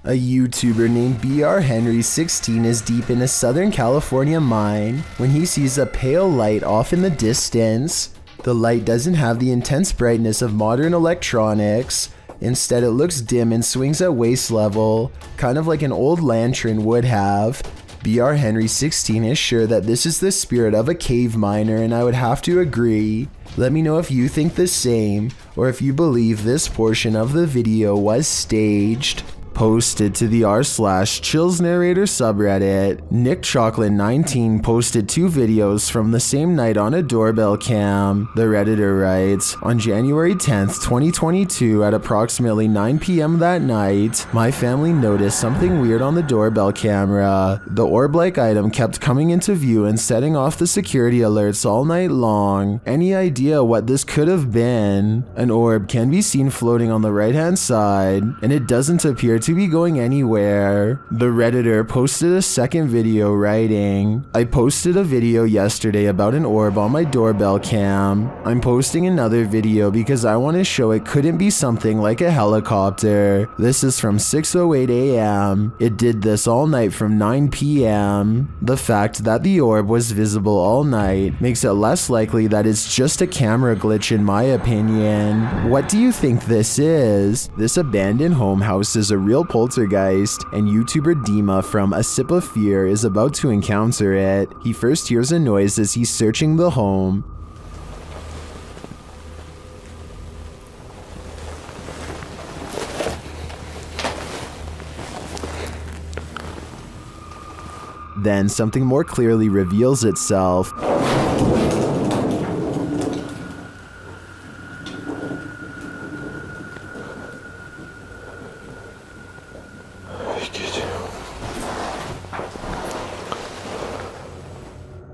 A YouTuber named BR Henry16 is deep in a Southern California mine when he sees a pale light off in the distance. The light doesn't have the intense brightness of modern electronics. Instead, it looks dim and swings at waist level, kind of like an old lantern would have. BR Henry16 is sure that this is the spirit of a cave miner, and I would have to agree. Let me know if you think the same, or if you believe this portion of the video was staged. Posted to the r/chills narrator subreddit, NickChocolate19 posted 2 videos from the same night on a doorbell cam. The redditor writes, on January 10th, 2022 at approximately 9 p.m. that night, my family noticed something weird on the doorbell camera. The orb-like item kept coming into view and setting off the security alerts all night long. Any idea what this could have been? An orb can be seen floating on the right-hand side, and it doesn't appear to be going anywhere. The redditor posted a second video writing, I posted a video yesterday about an orb on my doorbell cam. I'm posting another video because I want to show it couldn't be something like a helicopter. This is from 6:08 a.m. It did this all night from 9 p.m. The fact that the orb was visible all night makes it less likely that it's just a camera glitch in my opinion. What do you think this is? This abandoned home house is a real poltergeist, and YouTuber Dima from A Sip of Fear is about to encounter it. He first hears a noise as he's searching the home. Then something more clearly reveals itself.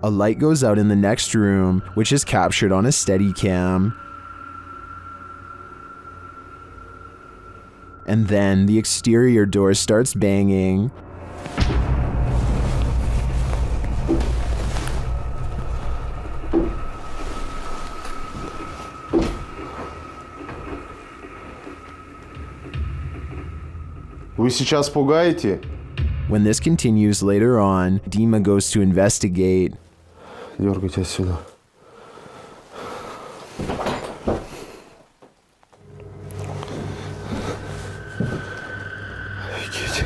A light goes out in the next room, which is captured on a Steadicam. And then the exterior door starts banging. Вы сейчас пугаете? When this continues later on, Dima goes to investigate. Дергайте отсюда. Офигеть.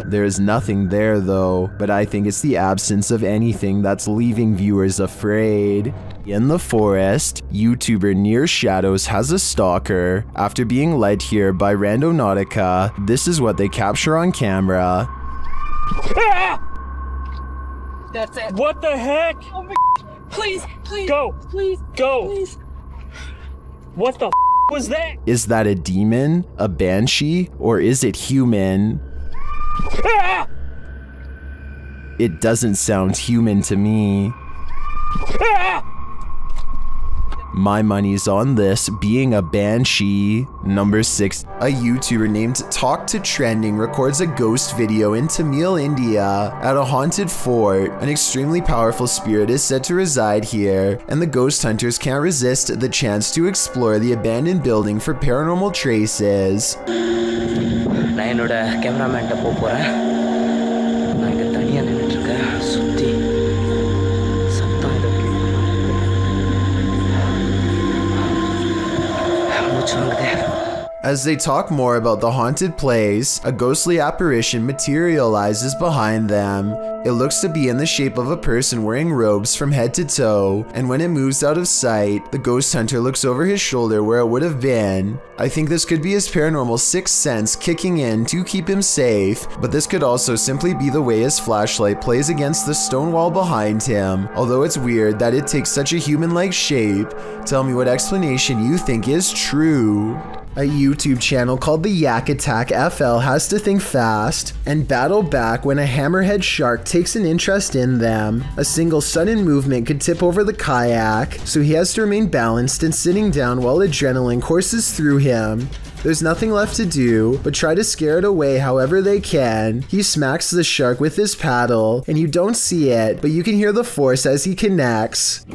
There is nothing there though, but I think it's the absence of anything that's leaving viewers afraid. In the forest, YouTuber Near Shadows has a stalker. After being led here by Randonautica, this is what they capture on camera. Ah! That's it. What the heck? Oh my, please, please. Go. Please. Go. Please. What the was that? Is that a demon, a banshee, or is it human? Ah! It doesn't sound human to me. Ah! My money's on this being a banshee. Number 6. A YouTuber named Talk to Trending records a ghost video in Tamil, India at a haunted fort. An extremely powerful spirit is said to reside here, and the ghost hunters can't resist the chance to explore the abandoned building for paranormal traces. நான் என்னோட கேமராமேன்ட்ட போறேன். நான் இங்க தனியா நின்னுட்டு இருக்கேன். சுத்தி சத்தம் ஏதோ As they talk more about the haunted place, a ghostly apparition materializes behind them. It looks to be in the shape of a person wearing robes from head to toe, and when it moves out of sight, the ghost hunter looks over his shoulder where it would have been. I think this could be his paranormal sixth sense kicking in to keep him safe, but this could also simply be the way his flashlight plays against the stone wall behind him. Although it's weird that it takes such a human-like shape, tell me what explanation you think is true. A YouTube channel called the Yak Attack FL has to think fast and battle back when a hammerhead shark takes an interest in them. A single sudden movement could tip over the kayak, so he has to remain balanced and sitting down while adrenaline courses through him. There's nothing left to do but try to scare it away however they can. He smacks the shark with his paddle, and you don't see it, but you can hear the force as he connects.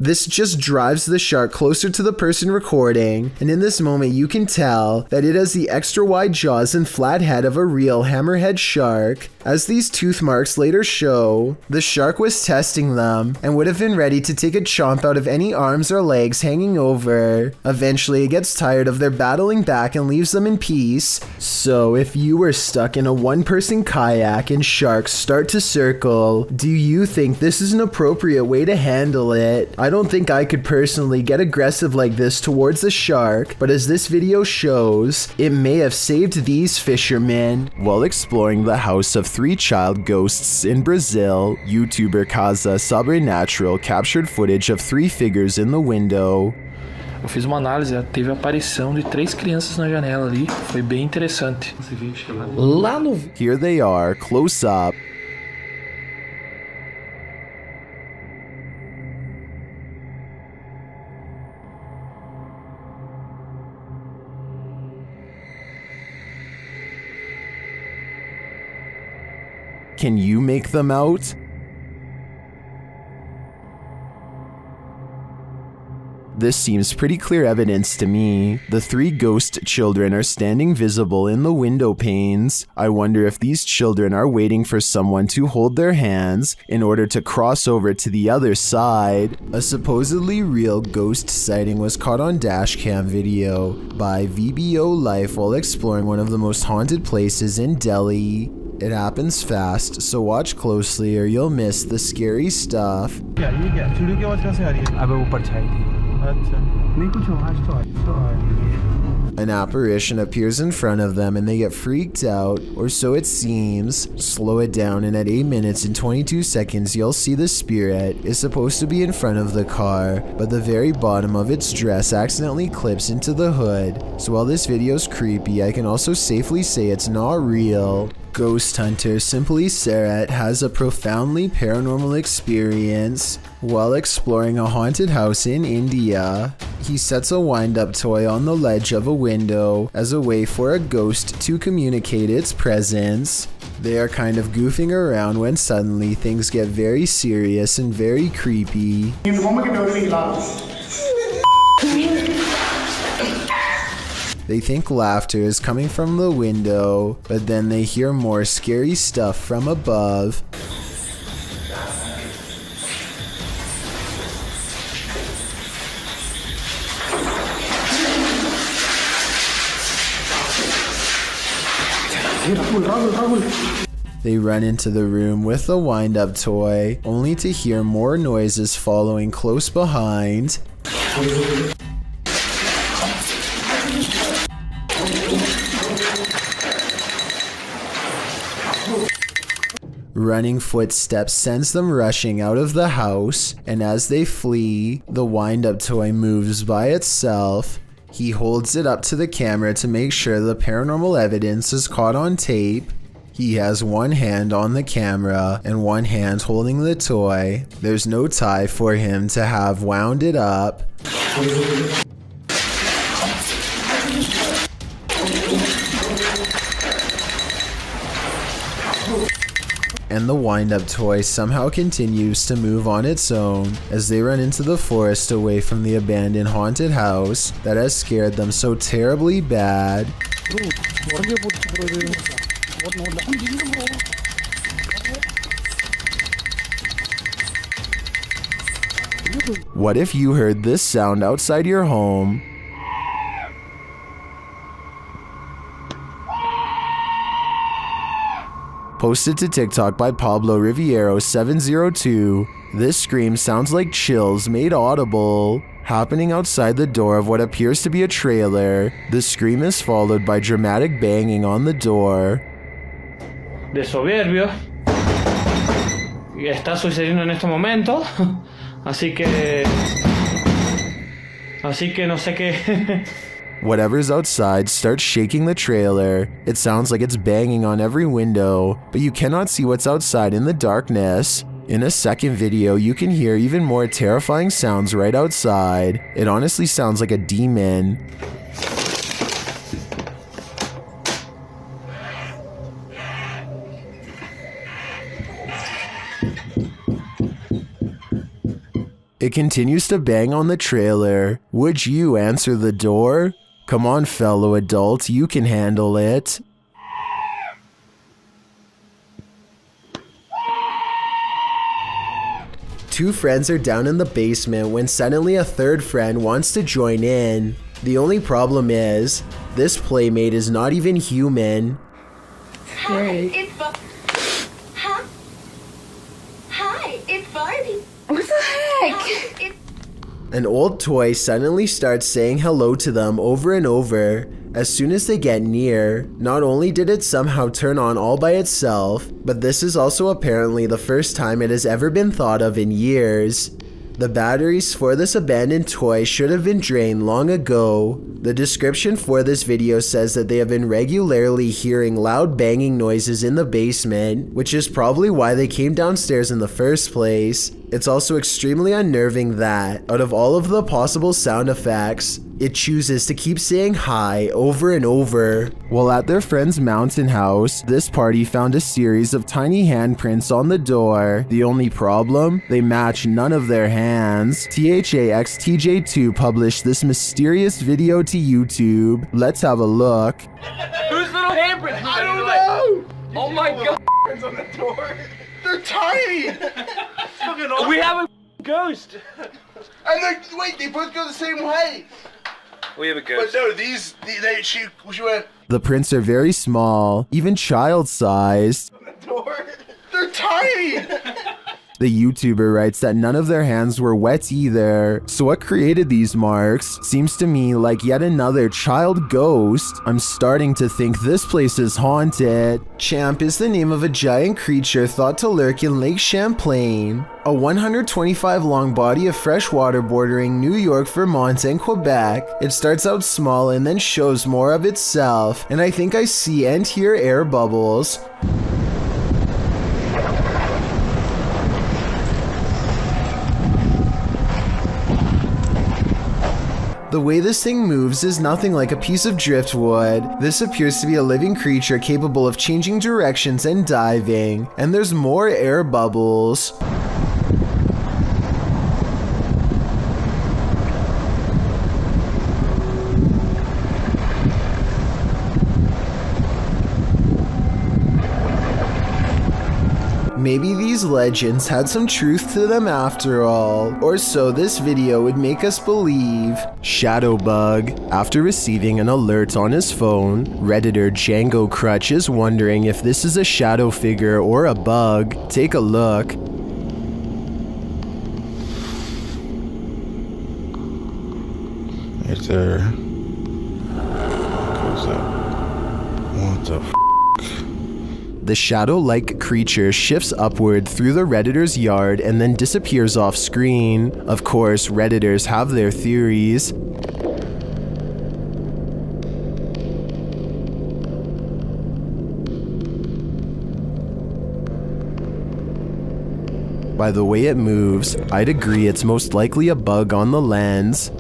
This just drives the shark closer to the person recording, and in this moment you can tell that it has the extra wide jaws and flat head of a real hammerhead shark. As these tooth marks later show, the shark was testing them and would have been ready to take a chomp out of any arms or legs hanging over. Eventually it gets tired of their battling back and leaves them in peace. So if you were stuck in a one-person kayak and sharks start to circle, do you think this is an appropriate way to handle it? I don't think I could personally get aggressive like this towards the shark, but as this video shows, it may have saved these fishermen. While exploring the house of 3 child ghosts in Brazil, YouTuber Casa Sobrenatural captured footage of 3 figures in the window. Eu fiz uma análise, teve a aparição de 3 crianças na janela ali, foi bem interessante. Lá no... Here they are, close up. Can you make them out? This seems pretty clear evidence to me. The 3 ghost children are standing visible in the window panes. I wonder if these children are waiting for someone to hold their hands in order to cross over to the other side. A supposedly real ghost sighting was caught on dashcam video by VBO Life while exploring one of the most haunted places in Delhi. It happens fast, so watch closely or you'll miss the scary stuff. An apparition appears in front of them and they get freaked out, or so it seems. Slow it down and at 8 minutes and 22 seconds you'll see the spirit is supposed to be in front of the car, but the very bottom of its dress accidentally clips into the hood. So while this video's creepy, I can also safely say it's not real. Ghost hunter Simply Sarat has a profoundly paranormal experience while exploring a haunted house in India. He sets a wind-up toy on the ledge of a window as a way for a ghost to communicate its presence. They are kind of goofing around when suddenly things get very serious and very creepy. They think laughter is coming from the window, but then they hear more scary stuff from above. They run into the room with the wind-up toy, only to hear more noises following close behind. Running footsteps sends them rushing out of the house, and as they flee, the wind-up toy moves by itself. He holds it up to the camera to make sure the paranormal evidence is caught on tape. He has one hand on the camera and one hand holding the toy. There's no tie for him to have wound it up. And the wind-up toy somehow continues to move on its own as they run into the forest away from the abandoned haunted house that has scared them so terribly bad. What if you heard this sound outside your home? Posted to TikTok by Pablo Riviero 702, this scream sounds like chills made audible, happening outside the door of what appears to be a trailer. The scream is followed by dramatic banging on the door. De soberbio. Está sucediendo en este momento. Así que no sé qué. Whatever's outside starts shaking the trailer. It sounds like it's banging on every window, but you cannot see what's outside in the darkness. In a second video, you can hear even more terrifying sounds right outside. It honestly sounds like a demon. It continues to bang on the trailer. Would you answer the door? Come on, fellow adult, you can handle it. Two friends are down in the basement when suddenly a third friend wants to join in. The only problem is, this playmate is not even human. Hi, it's Huh? Hi, it's Barbie. What the heck? Hi, it's An old toy suddenly starts saying hello to them over and over. As soon as they get near, not only did it somehow turn on all by itself, but this is also apparently the first time it has ever been thought of in years. The batteries for this abandoned toy should have been drained long ago. The description for this video says that they have been regularly hearing loud banging noises in the basement, which is probably why they came downstairs in the first place. It's also extremely unnerving that, out of all of the possible sound effects, it chooses to keep saying hi over and over. While at their friend's mountain house, this party found a series of tiny handprints on the door. The only problem? They match none of their hands. THAXTJ2 published this mysterious video to YouTube. Let's have a look. Whose little handprints? I don't know. Oh my god. On the door. They're tiny. We have a ghost. And wait, they both go the same way. We have a ghost. But no, she went. The prints are very small, even child-sized. On the door. They're tiny. The YouTuber writes that none of their hands were wet either. So what created these marks? Seems to me like yet another child ghost. I'm starting to think this place is haunted. Champ is the name of a giant creature thought to lurk in Lake Champlain, a 125 long body of fresh water bordering New York, Vermont, and Quebec. It starts out small and then shows more of itself, and I think I see and hear air bubbles. The way this thing moves is nothing like a piece of driftwood. This appears to be a living creature capable of changing directions and diving. And there's more air bubbles. Maybe these legends had some truth to them after all, or so this video would make us believe. Shadowbug. After receiving an alert on his phone, Redditor Django Crutch is wondering if this is a shadow figure or a bug. Take a look. Right there. Goes up. What the f? The shadow-like creature shifts upward through the Redditor's yard and then disappears off screen. Of course, Redditors have their theories. By the way it moves, I'd agree it's most likely a bug on the lens.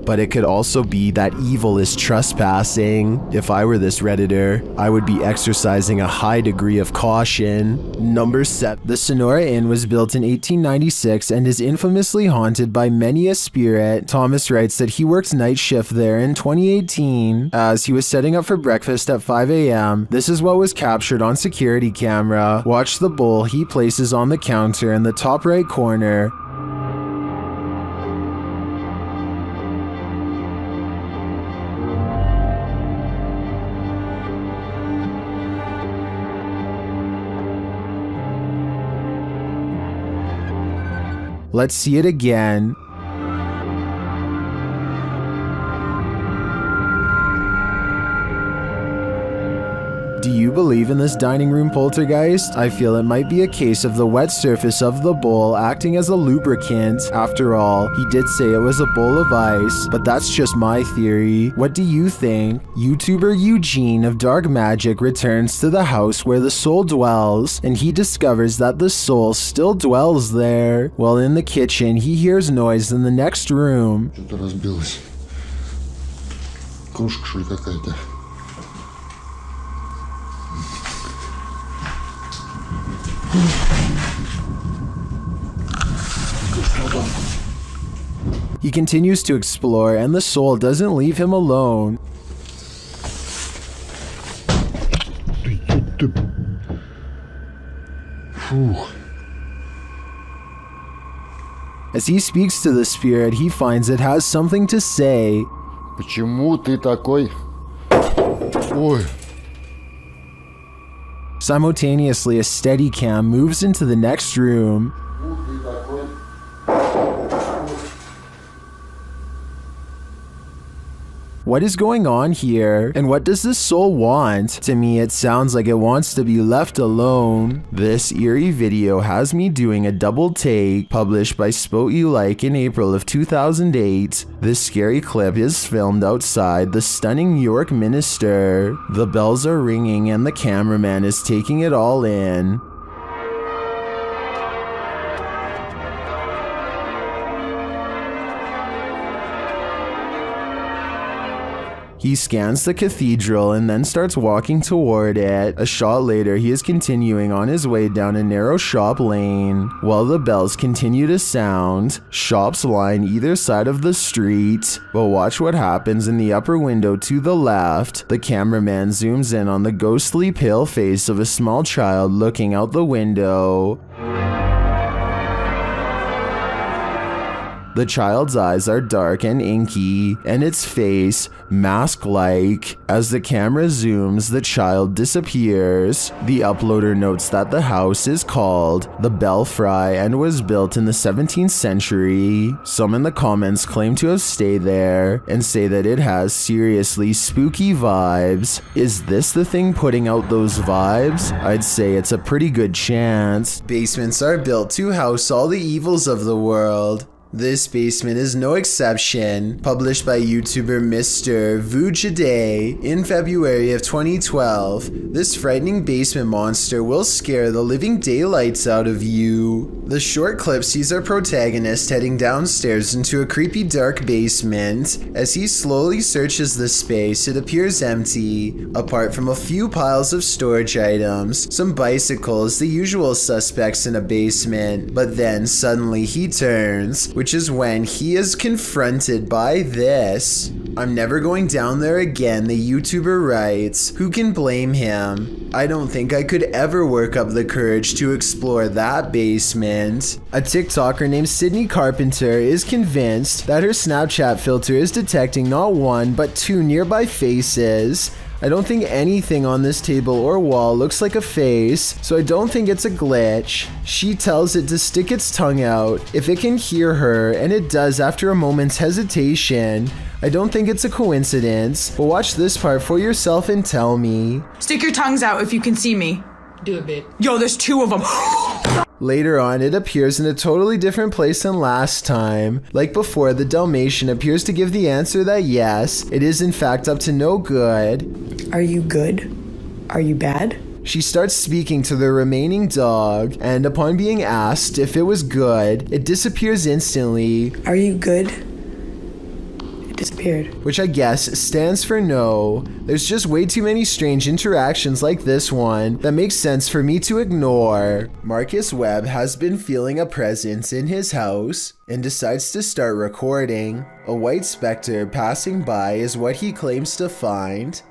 But it could also be that evil is trespassing. If I were this Redditor, I would be exercising a high degree of caution. Number 7. The Sonora Inn was built in 1896 and is infamously haunted by many a spirit. Thomas writes that he worked night shift there in 2018. As he was setting up for breakfast at 5 a.m., this is what was captured on security camera. Watch the bowl he places on the counter in the top right corner. Let's see it again. Do you believe in this dining room poltergeist? I feel it might be a case of the wet surface of the bowl acting as a lubricant. After all, he did say it was a bowl of ice, but that's just my theory. What do you think? YouTuber Eugene of Dark Magic returns to the house where the soul dwells, and he discovers that the soul still dwells there. While in the kitchen, he hears noise in the next room. Что-то разбилось. Кружка, что ли, какая-то. He continues to explore, and the soul doesn't leave him alone. As he speaks to the spirit, he finds it has something to say. Почему ты такой? Ой. Simultaneously, a Steadicam moves into the next room. What is going on here? And what does this soul want? To me, it sounds like it wants to be left alone. This eerie video has me doing a double take, published by Spout You Like in April of 2008. This scary clip is filmed outside the stunning New York Minster. The bells are ringing and the cameraman is taking it all in. He scans the cathedral and then starts walking toward it. A shot later, he is continuing on his way down a narrow shop lane. While the bells continue to sound, shops line either side of the street. But watch what happens in the upper window to the left. The cameraman zooms in on the ghostly pale face of a small child looking out the window. The child's eyes are dark and inky, and its face mask-like. As the camera zooms, the child disappears. The uploader notes that the house is called the Belfry and was built in the 17th century. Some in the comments claim to have stayed there and say that it has seriously spooky vibes. Is this the thing putting out those vibes? I'd say it's a pretty good chance. Basements are built to house all the evils of the world. This basement is no exception. Published by YouTuber Mr. Vujade in February of 2012, this frightening basement monster will scare the living daylights out of you. The short clip sees our protagonist heading downstairs into a creepy dark basement. As he slowly searches the space, it appears empty, apart from a few piles of storage items, some bicycles, the usual suspects in a basement. But then suddenly he turns, which is when he is confronted by this. I'm never going down there again, the YouTuber writes. Who can blame him? I don't think I could ever work up the courage to explore that basement. A TikToker named Sydney Carpenter is convinced that her Snapchat filter is detecting not one, but two nearby faces. I don't think anything on this table or wall looks like a face, so I don't think it's a glitch. She tells it to stick its tongue out if it can hear her, and it does after a moment's hesitation. I don't think it's a coincidence, but watch this part for yourself and tell me. Stick your tongues out if you can see me. Do it, babe. Yo, there's two of them. Later on, it appears in a totally different place than last time. Like before, the Dalmatian appears to give the answer that yes, it is in fact up to no good. Are you good? Are you bad? She starts speaking to the remaining dog, and upon being asked if it was good, it disappears instantly. Are you good? Disappeared. Which I guess stands for no. There's just way too many strange interactions like this one that makes sense for me to ignore. Marcus Webb has been feeling a presence in his house and decides to start recording. A white specter passing by is what he claims to find.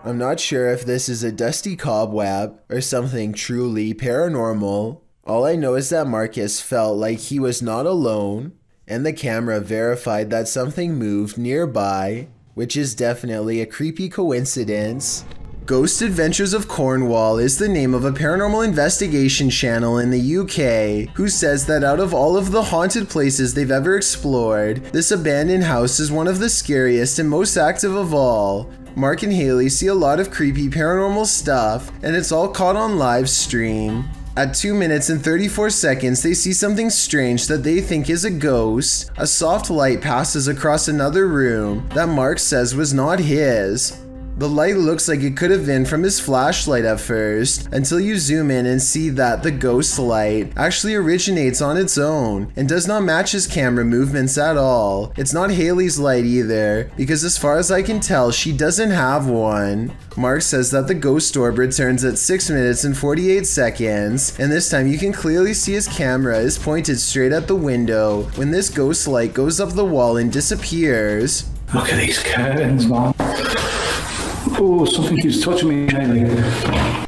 I'm not sure if this is a dusty cobweb or something truly paranormal. All I know is that Marcus felt like he was not alone, and the camera verified that something moved nearby, which is definitely a creepy coincidence. Ghost Adventures of Cornwall is the name of a paranormal investigation channel in the UK who says that out of all of the haunted places they've ever explored, this abandoned house is one of the scariest and most active of all. Mark and Haley see a lot of creepy paranormal stuff, and it's all caught on live stream. At 2 minutes and 34 seconds, they see something strange that they think is a ghost. A soft light passes across another room that Mark says was not his. The light looks like it could have been from his flashlight at first, until you zoom in and see that the ghost light actually originates on its own and does not match his camera movements at all. It's not Haley's light either, because as far as I can tell, she doesn't have one. Mark says that the ghost orb returns at 6 minutes and 48 seconds, and this time you can clearly see his camera is pointed straight at the window when this ghost light goes up the wall and disappears. Look at these curtains, man. Oh, something keeps touching me, Haley.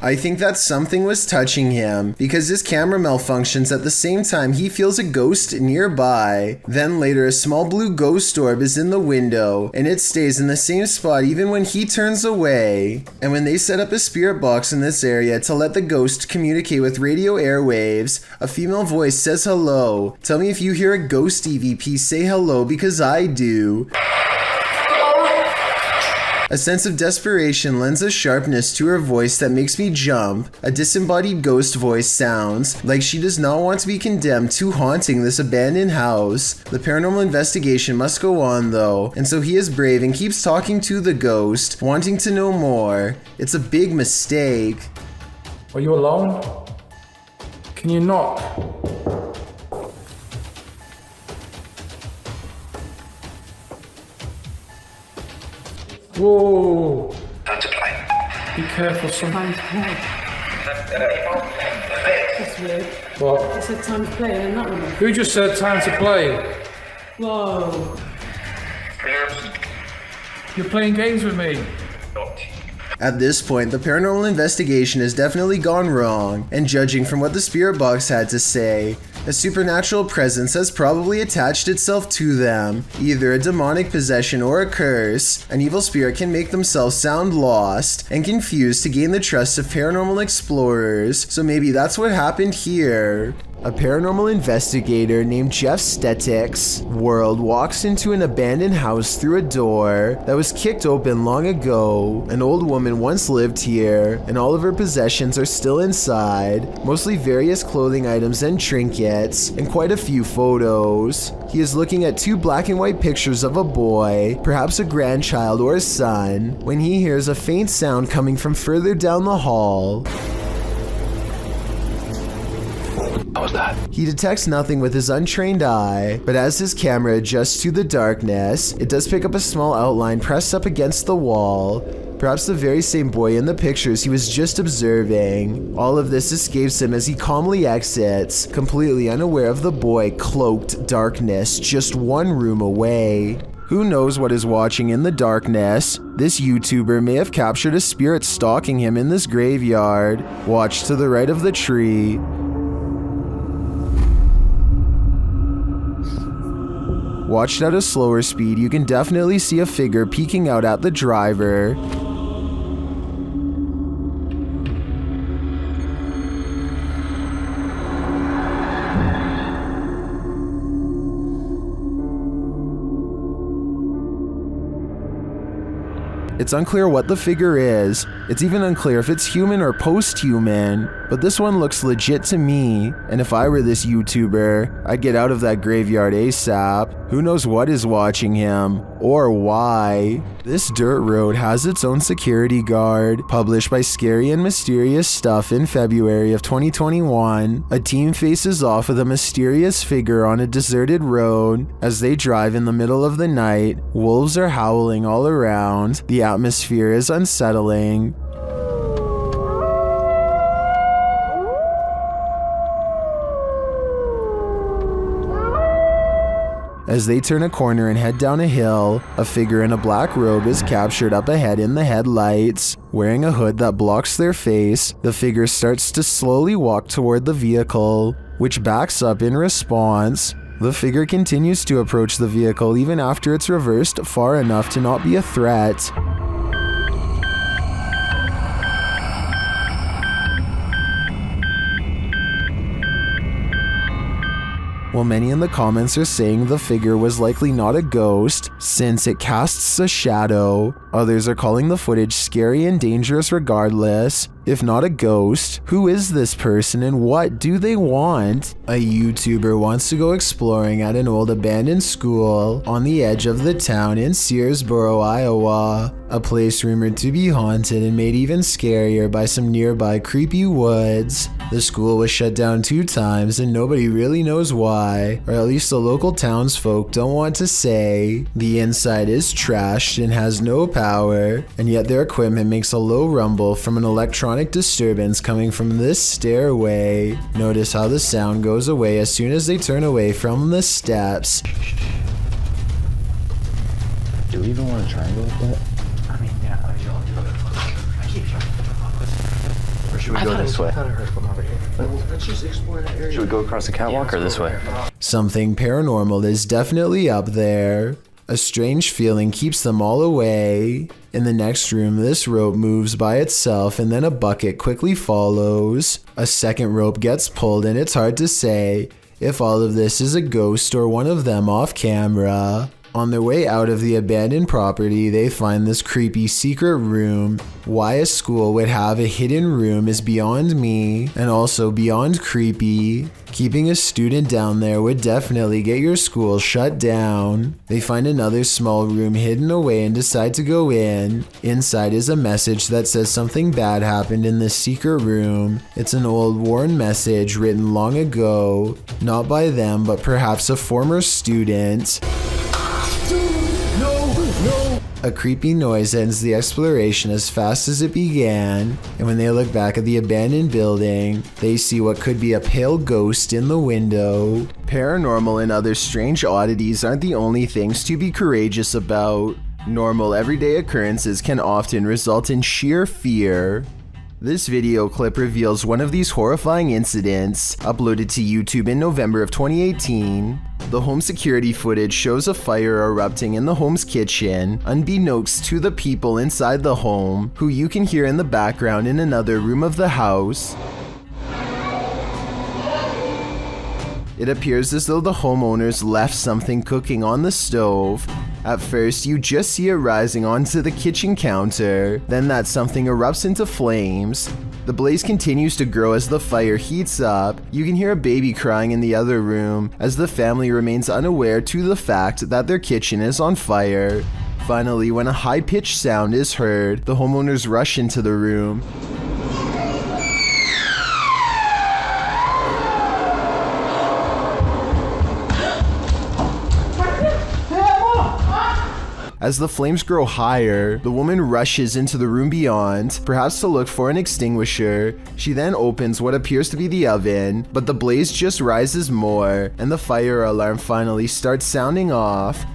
I think that something was touching him because his camera malfunctions at the same time he feels a ghost nearby. Then later a small blue ghost orb is in the window and it stays in the same spot even when he turns away. And when they set up a spirit box in this area to let the ghost communicate with radio airwaves, a female voice says hello. Tell me if you hear a ghost EVP say hello because I do. A sense of desperation lends a sharpness to her voice that makes me jump. A disembodied ghost voice sounds like she does not want to be condemned to haunting this abandoned house. The paranormal investigation must go on though, and so he is brave and keeps talking to the ghost, wanting to know more. It's a big mistake. Are you alone? Can you knock? Whoa! Time to play. Be careful, son. Time to play. That's weird. What? It said time to play and that one. Who just said time to play? Whoa. You're playing games with me. At this point, the paranormal investigation has definitely gone wrong, and judging from what the spirit box had to say, a supernatural presence has probably attached itself to them, either a demonic possession or a curse. An evil spirit can make themselves sound lost and confused to gain the trust of paranormal explorers, so maybe that's what happened here. A paranormal investigator named Jeff Stetik's world walks into an abandoned house through a door that was kicked open long ago. An old woman once lived here, and all of her possessions are still inside, mostly various clothing items and trinkets, and quite a few photos. He is looking at 2 black and white pictures of a boy, perhaps a grandchild or a son, when he hears a faint sound coming from further down the hall. What was that? He detects nothing with his untrained eye, but as his camera adjusts to the darkness, it does pick up a small outline pressed up against the wall. Perhaps the very same boy in the pictures he was just observing. All of this escapes him as he calmly exits, completely unaware of the boy cloaked darkness just 1 room away. Who knows what is watching in the darkness? This YouTuber may have captured a spirit stalking him in this graveyard. Watch to the right of the tree. Watched at a slower speed, you can definitely see a figure peeking out at the driver. It's unclear what the figure is. It's even unclear if it's human or post-human, but this one looks legit to me, and if I were this YouTuber, I'd get out of that graveyard ASAP. Who knows what is watching him, or why? This dirt road has its own security guard. Published by Scary and Mysterious Stuff in February of 2021, a team faces off with a mysterious figure on a deserted road. As they drive in the middle of the night, wolves are howling all around. The atmosphere is unsettling. As they turn a corner and head down a hill, a figure in a black robe is captured up ahead in the headlights. Wearing a hood that blocks their face, the figure starts to slowly walk toward the vehicle, which backs up in response. The figure continues to approach the vehicle even after it's reversed far enough to not be a threat. While many in the comments are saying the figure was likely not a ghost, since it casts a shadow, others are calling the footage scary and dangerous regardless. If not a ghost, who is this person and what do they want? A YouTuber wants to go exploring at an old abandoned school on the edge of the town in Searsboro, Iowa. A place rumored to be haunted and made even scarier by some nearby creepy woods. The school was shut down 2 times and nobody really knows why, or at least the local townsfolk don't want to say. The inside is trashed and has no power, and yet their equipment makes a low rumble from an electronic disturbance coming from this stairway. Notice how the sound goes away as soon as they turn away from the steps. Do we even want to triangle with that? I mean, yeah. Or should we go this way? Let's just explore that area. Should we go across the catwalk or this way? Something paranormal is definitely up there. A strange feeling keeps them all away. In the next room, this rope moves by itself and then a bucket quickly follows. A second rope gets pulled and it's hard to say if all of this is a ghost or one of them off camera. On their way out of the abandoned property, they find this creepy secret room. Why a school would have a hidden room is beyond me, and also beyond creepy. Keeping a student down there would definitely get your school shut down. They find another small room hidden away and decide to go in. Inside is a message that says something bad happened in this secret room. It's an old worn message written long ago, not by them but perhaps a former student. A creepy noise ends the exploration as fast as it began, and when they look back at the abandoned building, they see what could be a pale ghost in the window. Paranormal and other strange oddities aren't the only things to be courageous about. Normal everyday occurrences can often result in sheer fear. This video clip reveals one of these horrifying incidents, uploaded to YouTube in November of 2018. The home security footage shows a fire erupting in the home's kitchen, unbeknownst to the people inside the home, who you can hear in the background in another room of the house. It appears as though the homeowners left something cooking on the stove. At first, you just see it rising onto the kitchen counter, then that something erupts into flames. The blaze continues to grow as the fire heats up. You can hear a baby crying in the other room, as the family remains unaware to the fact that their kitchen is on fire. Finally, when a high-pitched sound is heard, the homeowners rush into the room. As the flames grow higher, the woman rushes into the room beyond, perhaps to look for an extinguisher. She then opens what appears to be the oven, but the blaze just rises more, and the fire alarm finally starts sounding off.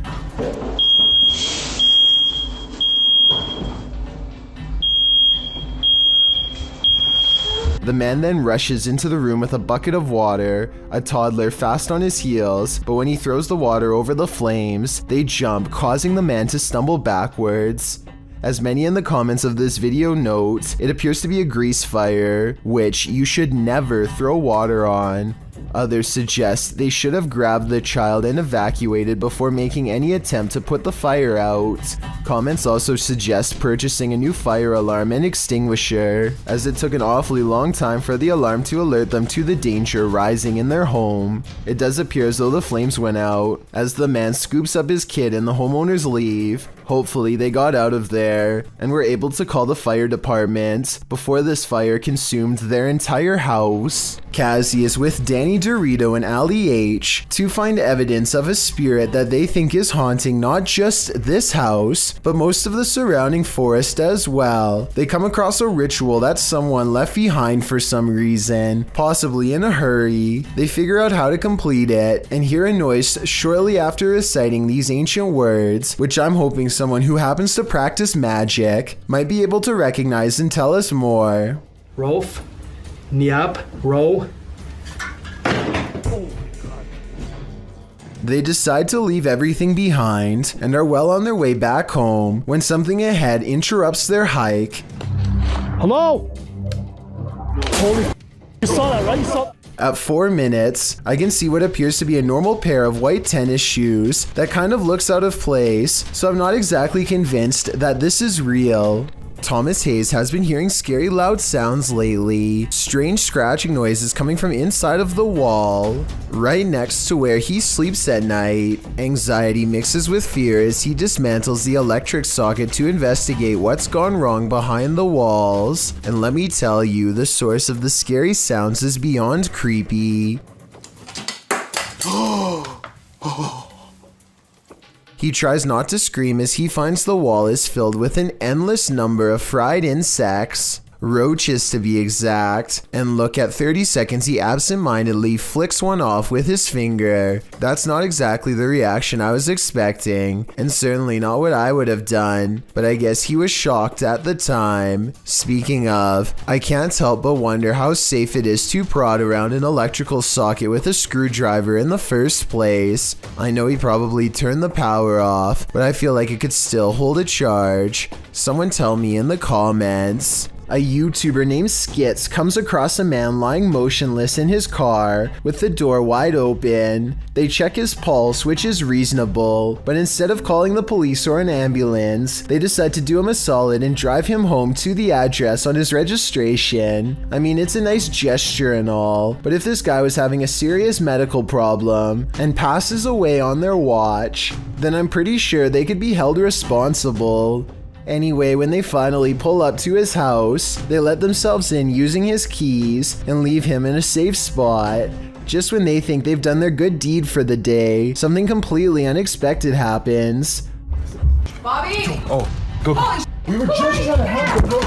The man then rushes into the room with a bucket of water, a toddler fast on his heels, but when he throws the water over the flames, they jump, causing the man to stumble backwards. As many in the comments of this video note, it appears to be a grease fire, which you should never throw water on. Others suggest they should have grabbed the child and evacuated before making any attempt to put the fire out. Comments also suggest purchasing a new fire alarm and extinguisher, as it took an awfully long time for the alarm to alert them to the danger rising in their home. It does appear as though the flames went out, as the man scoops up his kid and the homeowners leave. Hopefully they got out of there and were able to call the fire department before this fire consumed their entire house. Cassie is with Danny Dorito and Ali H to find evidence of a spirit that they think is haunting not just this house, but most of the surrounding forest as well. They come across a ritual that someone left behind for some reason, possibly in a hurry. They figure out how to complete it and hear a noise shortly after reciting these ancient words, which I'm hoping someone who happens to practice magic might be able to recognize and tell us more. Rolf, Niap, Ro. They decide to leave everything behind and are well on their way back home when something ahead interrupts their hike. Hello? Holy, you saw that, right? You saw. At 4 minutes, I can see what appears to be a normal pair of white tennis shoes that kind of looks out of place, so I'm not exactly convinced that this is real. Thomas Hayes has been hearing scary loud sounds lately. Strange scratching noises coming from inside of the wall, right next to where he sleeps at night. Anxiety mixes with fear as he dismantles the electric socket to investigate what's gone wrong behind the walls. And let me tell you, the source of the scary sounds is beyond creepy. He tries not to scream as he finds the wall is filled with an endless number of fried insects, roaches to be exact, and look, at 30 seconds he absent-mindedly flicks one off with his finger. That's not exactly the reaction I was expecting, and certainly not what I would have done, but I guess he was shocked at the time. Speaking of, I can't help but wonder how safe it is to prod around an electrical socket with a screwdriver in the first place. I know he probably turned the power off, but I feel like it could still hold a charge. Someone tell me in the comments. A YouTuber named Skits comes across a man lying motionless in his car with the door wide open. They check his pulse, which is reasonable, but instead of calling the police or an ambulance, they decide to do him a solid and drive him home to the address on his registration. I mean, it's a nice gesture and all, but if this guy was having a serious medical problem and passes away on their watch, then I'm pretty sure they could be held responsible. Anyway, when they finally pull up to his house, they let themselves in using his keys and leave him in a safe spot. Just when they think they've done their good deed for the day, something completely unexpected happens. Bobby! Oh, go. We were just trying to help go.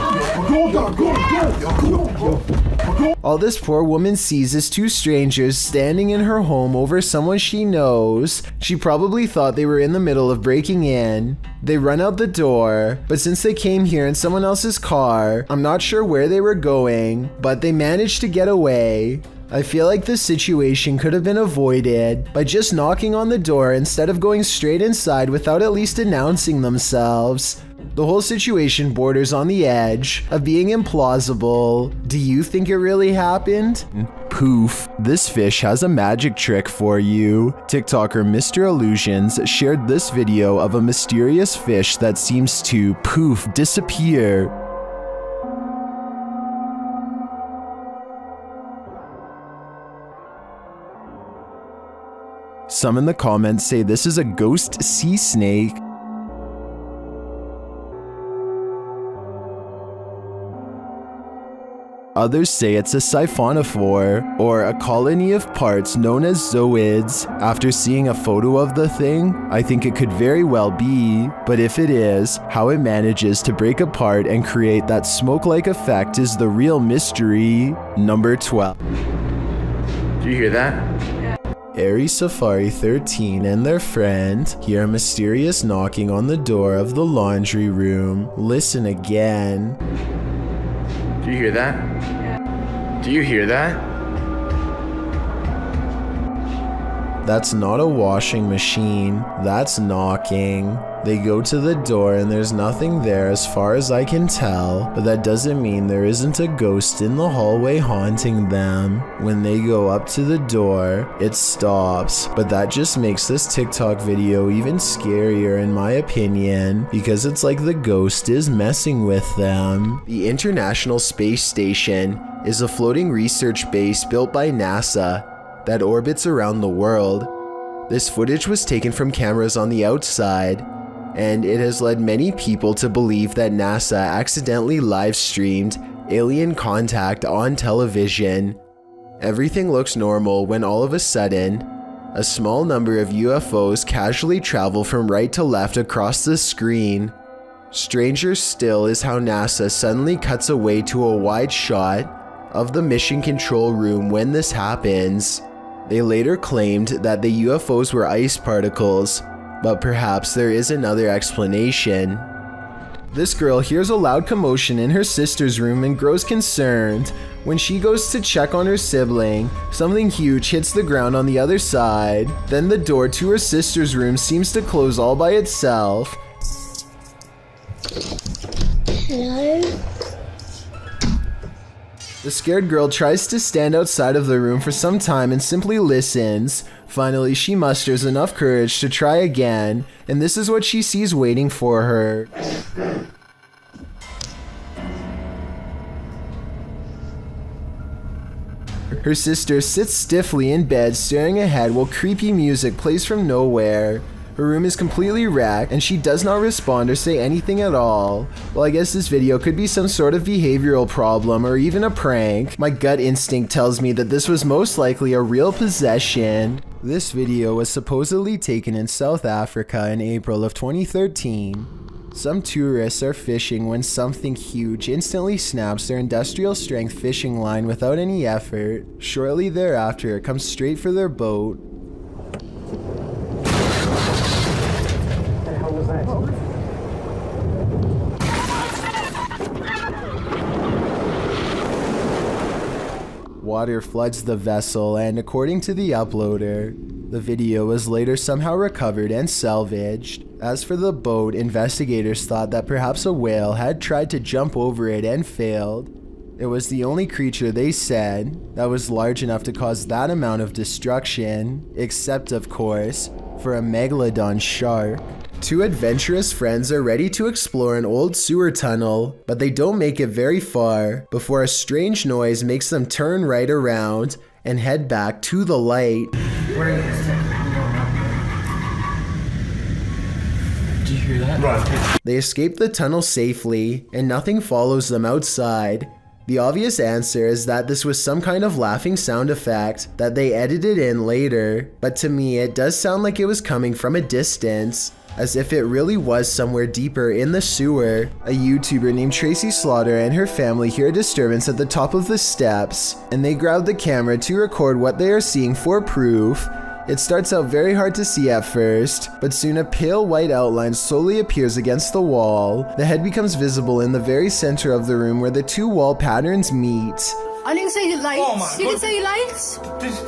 All this poor woman sees is two strangers standing in her home over someone she knows. She probably thought they were in the middle of breaking in. They run out the door, but since they came here in someone else's car, I'm not sure where they were going, but they managed to get away. I feel like this situation could have been avoided by just knocking on the door instead of going straight inside without at least announcing themselves. The whole situation borders on the edge of being implausible. Do you think it really happened? Poof, this fish has a magic trick for you. TikToker Mr. Illusions shared this video of a mysterious fish that seems to poof disappear. Some in the comments say this is a ghost sea snake. Others say it's a siphonophore, or a colony of parts known as zooids. After seeing a photo of the thing, I think it could very well be, but if it is, how it manages to break apart and create that smoke-like effect is the real mystery. Number 12. Do you hear that? Airy Safari 13 and their friend hear a mysterious knocking on the door of the laundry room. Listen again. Do you hear that? Do you hear that? That's not a washing machine, that's knocking. They go to the door and there's nothing there as far as I can tell, but that doesn't mean there isn't a ghost in the hallway haunting them. When they go up to the door, it stops, but that just makes this TikTok video even scarier in my opinion, because it's like the ghost is messing with them. The International Space Station is a floating research base built by NASA that orbits around the world. This footage was taken from cameras on the outside, and it has led many people to believe that NASA accidentally live-streamed alien contact on television. Everything looks normal when all of a sudden, a small number of UFOs casually travel from right to left across the screen. Stranger still is how NASA suddenly cuts away to a wide shot of the mission control room when this happens. They later claimed that the UFOs were ice particles, but perhaps there is another explanation. This girl hears a loud commotion in her sister's room and grows concerned. When she goes to check on her sibling, something huge hits the ground on the other side. Then the door to her sister's room seems to close all by itself. Hello? The scared girl tries to stand outside of the room for some time and simply listens. Finally, she musters enough courage to try again, and this is what she sees waiting for her. Her sister sits stiffly in bed staring ahead while creepy music plays from nowhere. Her room is completely wrecked and she does not respond or say anything at all. Well, I guess this video could be some sort of behavioral problem or even a prank. My gut instinct tells me that this was most likely a real possession. This video was supposedly taken in South Africa in April of 2013. Some tourists are fishing when something huge instantly snaps their industrial strength fishing line without any effort. Shortly thereafter, it comes straight for their boat. Water floods the vessel, and according to the uploader, the video was later somehow recovered and salvaged. As for the boat, investigators thought that perhaps a whale had tried to jump over it and failed. It was the only creature, they said, that was large enough to cause that amount of destruction, except of course, for a megalodon shark. Two adventurous friends are ready to explore an old sewer tunnel, but they don't make it very far before a strange noise makes them turn right around and head back to the light. Did you hear that? Right. They escape the tunnel safely, and nothing follows them outside. The obvious answer is that this was some kind of laughing sound effect that they edited in later, but to me it does sound like it was coming from a distance, as if it really was somewhere deeper in the sewer. A YouTuber named Tracy Slaughter and her family hear a disturbance at the top of the steps, and they grab the camera to record what they are seeing for proof. It starts out very hard to see at first, but soon a pale white outline slowly appears against the wall. The head becomes visible in the very center of the room where the two wall patterns meet. I didn't say lights. Oh my You didn't say lights.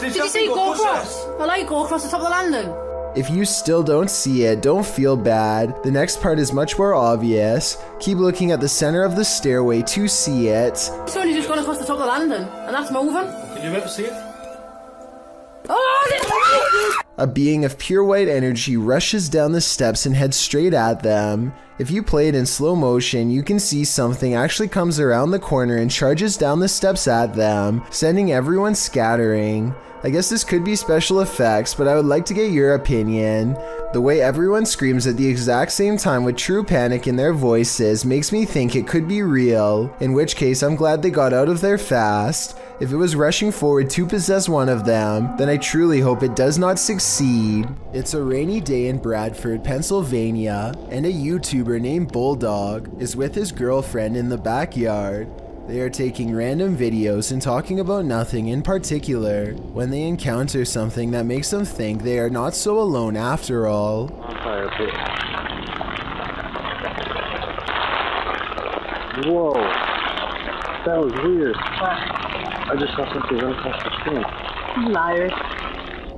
Did you say go across? A light go across the top of the landing. If you still don't see it, don't feel bad. The next part is much more obvious. Keep looking at the center of the stairway to see it. It's only just gone across the top of the landing, and that's moving. Can you ever see it? Oh, A being of pure white energy rushes down the steps and heads straight at them. If you play it in slow motion, you can see something actually comes around the corner and charges down the steps at them, sending everyone scattering. I guess this could be special effects, but I would like to get your opinion. The way everyone screams at the exact same time with true panic in their voices makes me think it could be real, in which case I'm glad they got out of there fast. If it was rushing forward to possess one of them, then I truly hope it does not succeed. It's a rainy day in Bradford, Pennsylvania, and a YouTuber named Bulldog is with his girlfriend in the backyard. They are taking random videos and talking about nothing in particular when they encounter something that makes them think they are not so alone after all. Whoa. That was weird. I just saw something run across the screen. liar.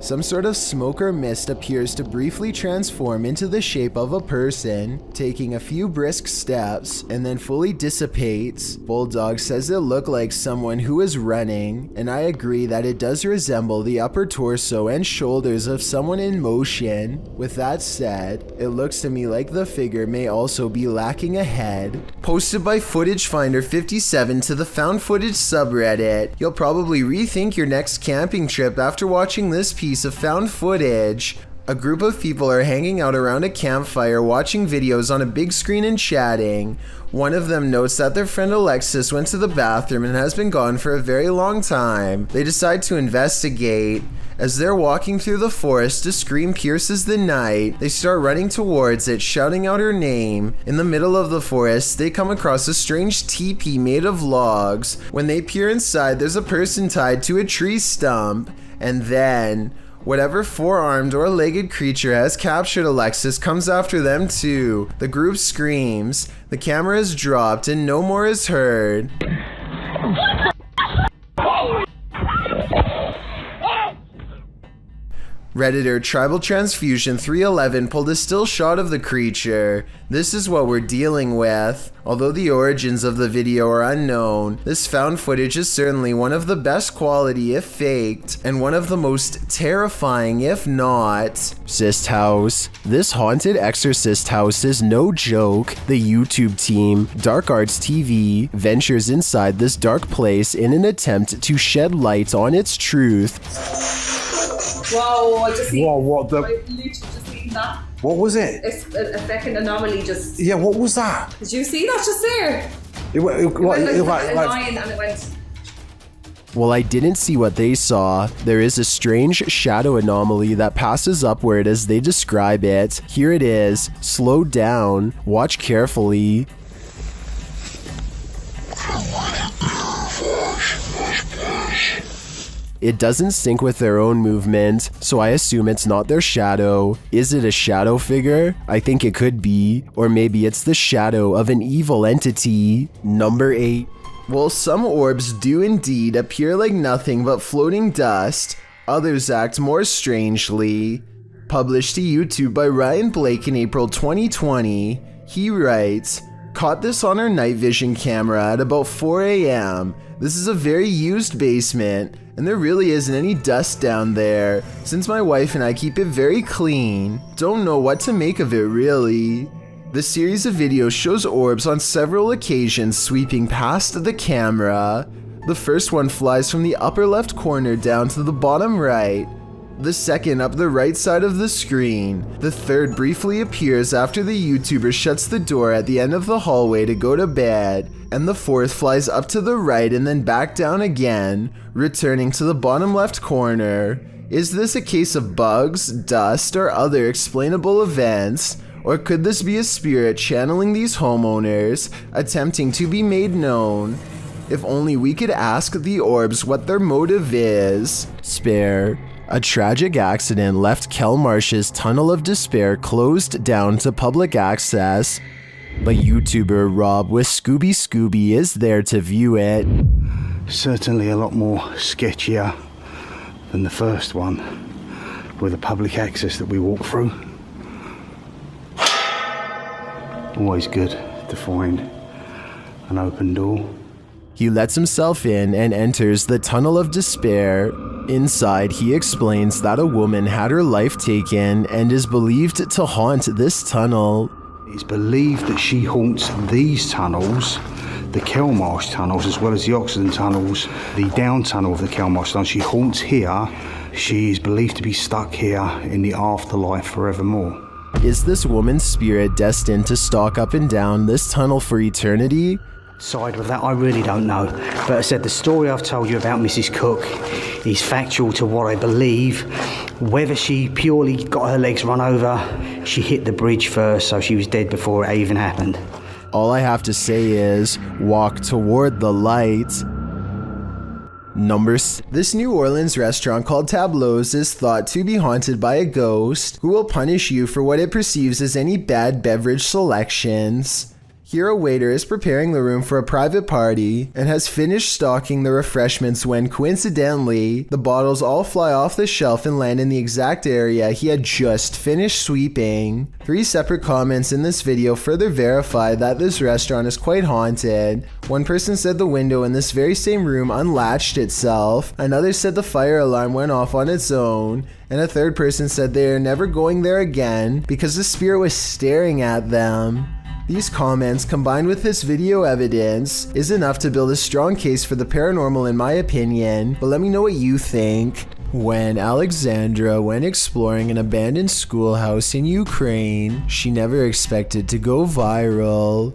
Some sort of smoke or mist appears to briefly transform into the shape of a person, taking a few brisk steps, and then fully dissipates. Bulldog says it looked like someone who is running, and I agree that it does resemble the upper torso and shoulders of someone in motion. With that said, it looks to me like the figure may also be lacking a head. Posted by Footage Finder 57 to the Found Footage subreddit, you'll probably rethink your next camping trip after watching this piece of found footage. A group of people are hanging out around a campfire watching videos on a big screen and chatting. One of them notes that their friend Alexis went to the bathroom and has been gone for a very long time. They decide to investigate. As they're walking through the forest, a scream pierces the night. They start running towards it, shouting out her name. In the middle of the forest, they come across a strange teepee made of logs. When they peer inside, there's a person tied to a tree stump. And then, whatever four-armed or legged creature has captured Alexis comes after them too. The group screams, the camera is dropped, and no more is heard. Redditor Tribal Transfusion 311 pulled a still shot of the creature. This is what we're dealing with. Although the origins of the video are unknown, this found footage is certainly one of the best quality if faked, and one of the most terrifying if not. Exorcist House. This haunted exorcist house is no joke. The YouTube team, Dark Arts TV, ventures inside this dark place in an attempt to shed light on its truth. Whoa, I just seen. Whoa, what the? I literally just seen that. What was it? It's a fucking anomaly just. Yeah, what was that? Did you see that just there? It went like a line and it went. Well, I didn't see what they saw. There is a strange shadow anomaly that passes upward as they describe it. Here it is. Slow down. Watch carefully. It doesn't sync with their own movement, so I assume it's not their shadow. Is it a shadow figure? I think it could be. Or maybe it's the shadow of an evil entity. Number 8. Well, some orbs do indeed appear like nothing but floating dust. Others act more strangely. Published to YouTube by Ryan Blake in April 2020, he writes, "Caught this on our night vision camera at about 4 a.m. This is a very used basement, and there really isn't any dust down there, since my wife and I keep it very clean. Don't know what to make of it really." The series of videos shows orbs on several occasions sweeping past the camera. The first one flies from the upper left corner down to the bottom right. The second up the right side of the screen. The third briefly appears after the YouTuber shuts the door at the end of the hallway to go to bed. And the fourth flies up to the right and then back down again, returning to the bottom left corner. Is this a case of bugs, dust, or other explainable events? Or could this be a spirit channeling these homeowners, attempting to be made known? If only we could ask the orbs what their motive is. Spare. A tragic accident left Kelmarsh's Tunnel of Despair closed down to public access, but YouTuber Rob with Scooby is there to view it. Certainly a lot more sketchier than the first one, with the public access that we walked through. Always good to find an open door. He lets himself in and enters the Tunnel of Despair. Inside, he explains that a woman had her life taken and is believed to haunt this tunnel. It's believed that she haunts these tunnels, the Kelmarsh tunnels, as well as the Oxenden tunnels, the down tunnel of the Kelmarsh tunnel. She haunts here. She is believed to be stuck here in the afterlife forevermore. Is this woman's spirit destined to stalk up and down this tunnel for eternity? Side with that, I really don't know. But I said the story I've told you about Mrs. Cook is factual to what I believe. Whether she purely got her legs run over, she hit the bridge first, so she was dead before it even happened. All I have to say is, walk toward the light. This New Orleans restaurant called Tableau's is thought to be haunted by a ghost who will punish you for what it perceives as any bad beverage selections. Here a waiter is preparing the room for a private party and has finished stocking the refreshments when coincidentally, the bottles all fly off the shelf and land in the exact area he had just finished sweeping. 3 separate comments in this video further verify that this restaurant is quite haunted. One person said the window in this very same room unlatched itself, another said the fire alarm went off on its own, and a third person said they are never going there again because the spirit was staring at them. These comments, combined with this video evidence, is enough to build a strong case for the paranormal in my opinion, but let me know what you think. When Alexandra went exploring an abandoned schoolhouse in Ukraine, she never expected to go viral.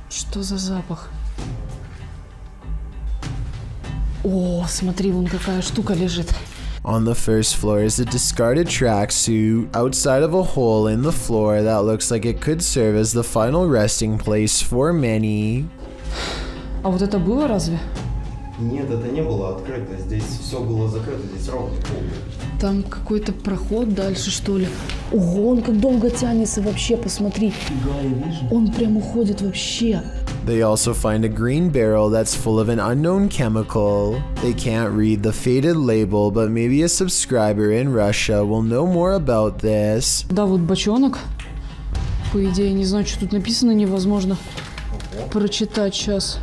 Что за запах? О, смотри, вон какая штука лежит. On the first floor is a discarded tracksuit outside of a hole in the floor that looks like it could serve as the final resting place for many. А вот это было разве? Нет, это не было открыто. Здесь все было закрыто. Здесь ровный пол. Там какой-то проход дальше, что ли? Ого, он как долго тянется вообще, посмотри. Да, я вижу. Он прям уходит вообще. They also find a green barrel that's full of an unknown chemical. They can't read the faded label, but maybe a subscriber in Russia will know more about this. Да, вот бочонок. По идее, не знаю, что тут написано, невозможно прочитать сейчас.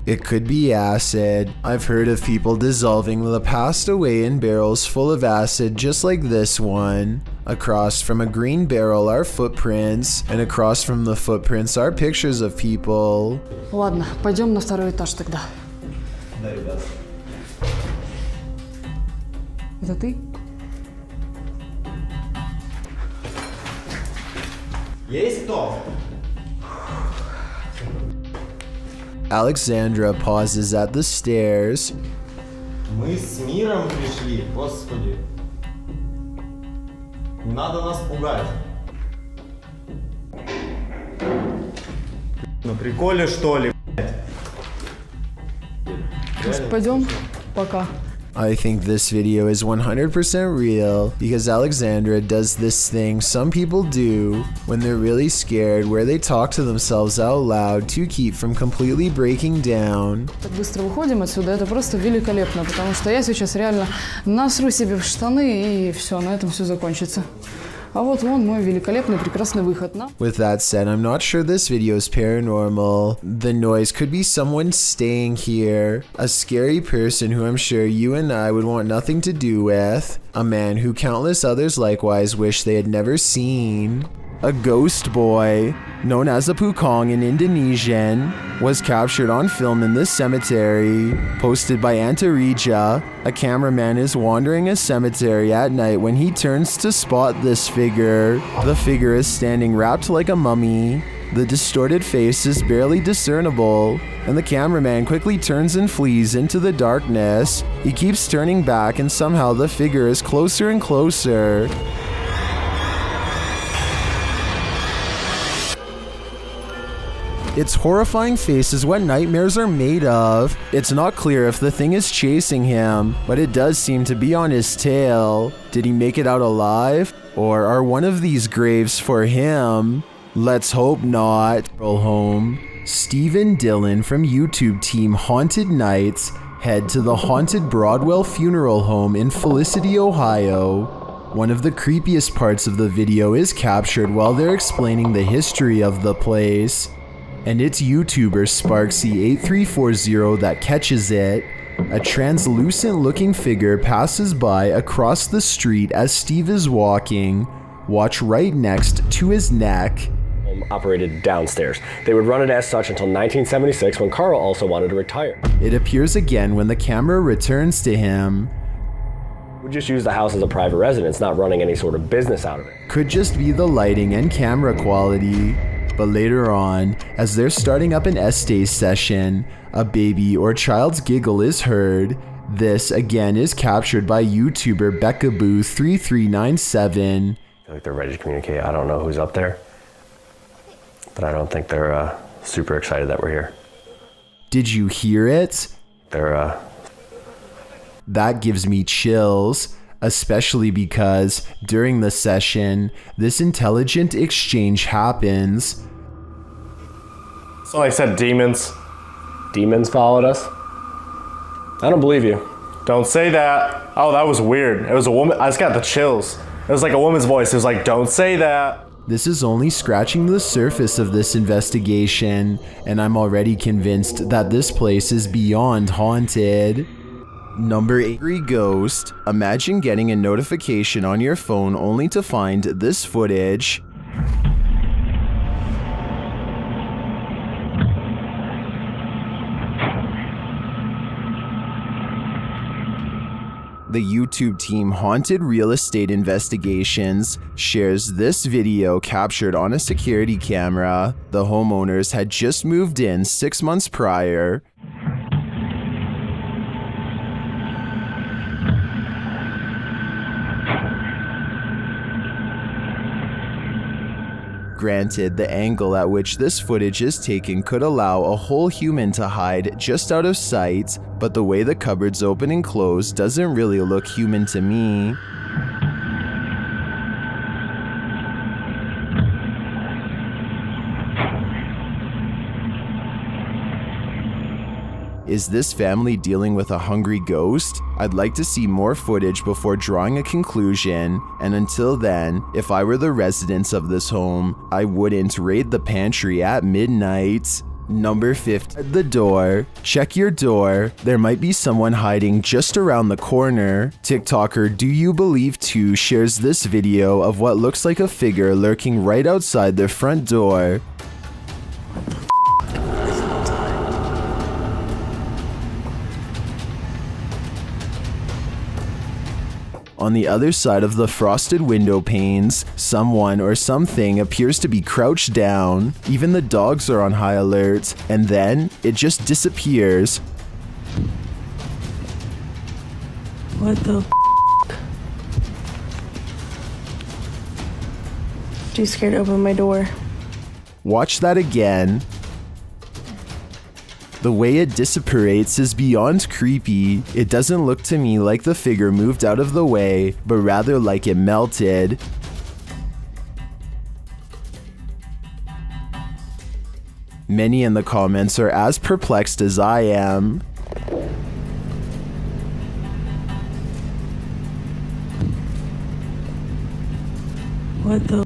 It could be acid. I've heard of people dissolving the past away in barrels full of acid just like this one. Across from a green barrel are footprints, and across from the footprints are pictures of people. Ладно, пойдем на второй этаж тогда. Да, ребят. Это ты? Есть кто? Alexandra pauses at the stairs. Мы с миром пришли, господи. Не надо нас пугать. На приколе что ли, блядь? Пойдем? Пока. I think this video is 100% real because Alexandra does this thing some people do when they're really scared, where they talk to themselves out loud to keep from completely breaking down. Так быстро выходим отсюда, это просто великолепно, потому что я сейчас реально насру себе в штаны и все, на этом все закончится. А вот вон мой великолепный, прекрасный выход. With that said, I'm not sure this video is paranormal. The noise could be someone staying here. A scary person who I'm sure you and I would want nothing to do with. A man who countless others likewise wish they had never seen. A ghost boy, known as a Pukong in Indonesian, was captured on film in this cemetery. Posted by Antarija, a cameraman is wandering a cemetery at night when he turns to spot this figure. The figure is standing wrapped like a mummy. The distorted face is barely discernible, and the cameraman quickly turns and flees into the darkness. He keeps turning back, and somehow the figure is closer and closer. Its horrifying face is what nightmares are made of. It's not clear if the thing is chasing him, but it does seem to be on his tail. Did he make it out alive? Or are one of these graves for him? Let's hope not. Home. Steve and Dylan from YouTube team Haunted Nights head to the haunted Broadwell Funeral Home in Felicity, Ohio. One of the creepiest parts of the video is captured while they're explaining the history of the place. And it's YouTuber Sparksy8340 that catches it. A translucent looking figure passes by across the street as Steve is walking. Watch right next to his neck. Operated downstairs. They would run it as such until 1976 when Carl also wanted to retire. It appears again when the camera returns to him. We just use the house as a private residence, not running any sort of business out of it. Could just be the lighting and camera quality. But later on, as they're starting up an Estee session, a baby or child's giggle is heard. This again is captured by YouTuber Beckaboo3397. I feel like they're ready to communicate. I don't know who's up there, but I don't think they're super excited that we're here. Did you hear it? That gives me chills, especially because during the session, this intelligent exchange happens. So I said demons. Demons followed us? I don't believe you. Don't say that. Oh, that was weird. It was a woman. I just got the chills. It was like a woman's voice. It was like, don't say that. This is only scratching the surface of this investigation, and I'm already convinced that this place is beyond haunted. Number 8. Angry Ghost. Imagine getting a notification on your phone only to find this footage. The YouTube team Haunted Real Estate Investigations shares this video captured on a security camera. The homeowners had just moved in 6 months prior. Granted, the angle at which this footage is taken could allow a whole human to hide just out of sight, but the way the cupboards open and close doesn't really look human to me. Is this family dealing with a hungry ghost? I'd like to see more footage before drawing a conclusion, and until then, if I were the residents of this home, I wouldn't raid the pantry at midnight. Number 50. The door. Check your door. There might be someone hiding just around the corner. TikToker Do You Believe 2 shares this video of what looks like a figure lurking right outside their front door. On the other side of the frosted window panes, someone or something appears to be crouched down. Even the dogs are on high alert, and then it just disappears. What the Too scared to open my door. Watch that again. The way it disapparates is beyond creepy. It doesn't look to me like the figure moved out of the way, but rather like it melted. Many in the comments are as perplexed as I am. What the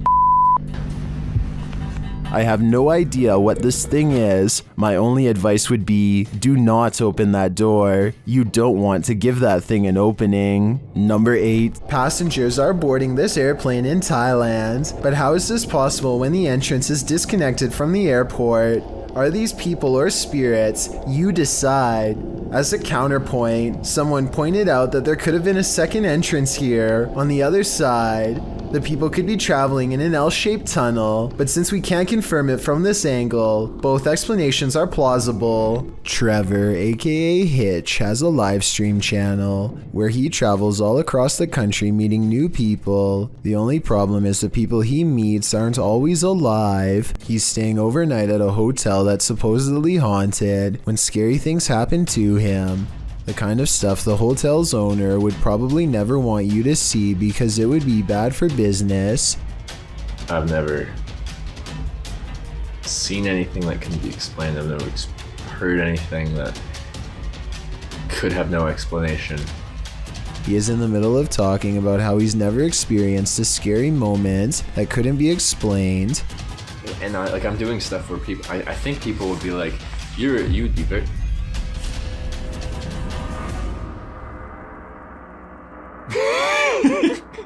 I have no idea what this thing is. My only advice would be, do not open that door. You don't want to give that thing an opening. Number 8. Passengers are boarding this airplane in Thailand. But how is this possible when the entrance is disconnected from the airport? Are these people or spirits? You decide. As a counterpoint, someone pointed out that there could have been a second entrance here on the other side. The people could be traveling in an L-shaped tunnel, but since we can't confirm it from this angle, both explanations are plausible. Trevor, aka Hitch, has a live stream channel where he travels all across the country meeting new people. The only problem is the people he meets aren't always alive. He's staying overnight at a hotel that's supposedly haunted when scary things happen to him. The kind of stuff the hotel's owner would probably never want you to see because it would be bad for business. I've never seen anything that can be explained. I've never heard anything that could have no explanation. He is in the middle of talking about how he's never experienced a scary moment that couldn't be explained. And I'm doing stuff where people, I think people would be like, you would be very...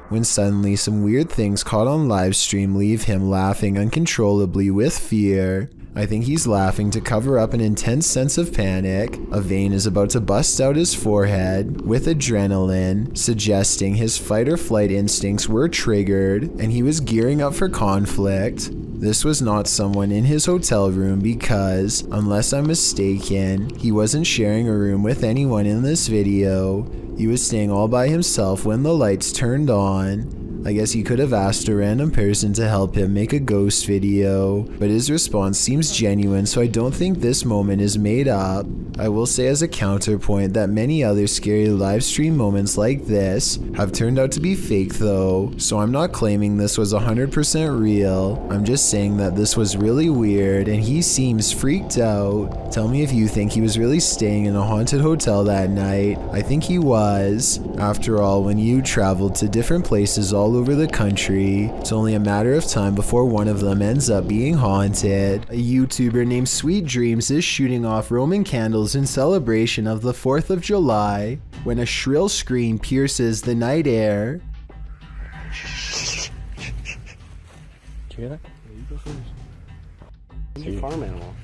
When suddenly some weird things caught on livestream leave him laughing uncontrollably with fear. I think he's laughing to cover up an intense sense of panic. A vein is about to bust out his forehead with adrenaline, suggesting his fight or flight instincts were triggered and he was gearing up for conflict. This was not someone in his hotel room because, unless I'm mistaken, he wasn't sharing a room with anyone in this video. He was staying all by himself when the lights turned on. I guess he could have asked a random person to help him make a ghost video, but his response seems genuine, so I don't think this moment is made up. I will say as a counterpoint that many other scary livestream moments like this have turned out to be fake though, so I'm not claiming this was 100% real. I'm just saying that this was really weird and he seems freaked out. Tell me if you think he was really staying in a haunted hotel that night. I think he was. After all, when you traveled to different places all over the country, it's only a matter of time before one of them ends up being haunted. A YouTuber named Sweet Dreams is shooting off Roman candles in celebration of the 4th of July when a shrill scream pierces the night air. Did you hear that? Yeah, you go first. It's a farm animal.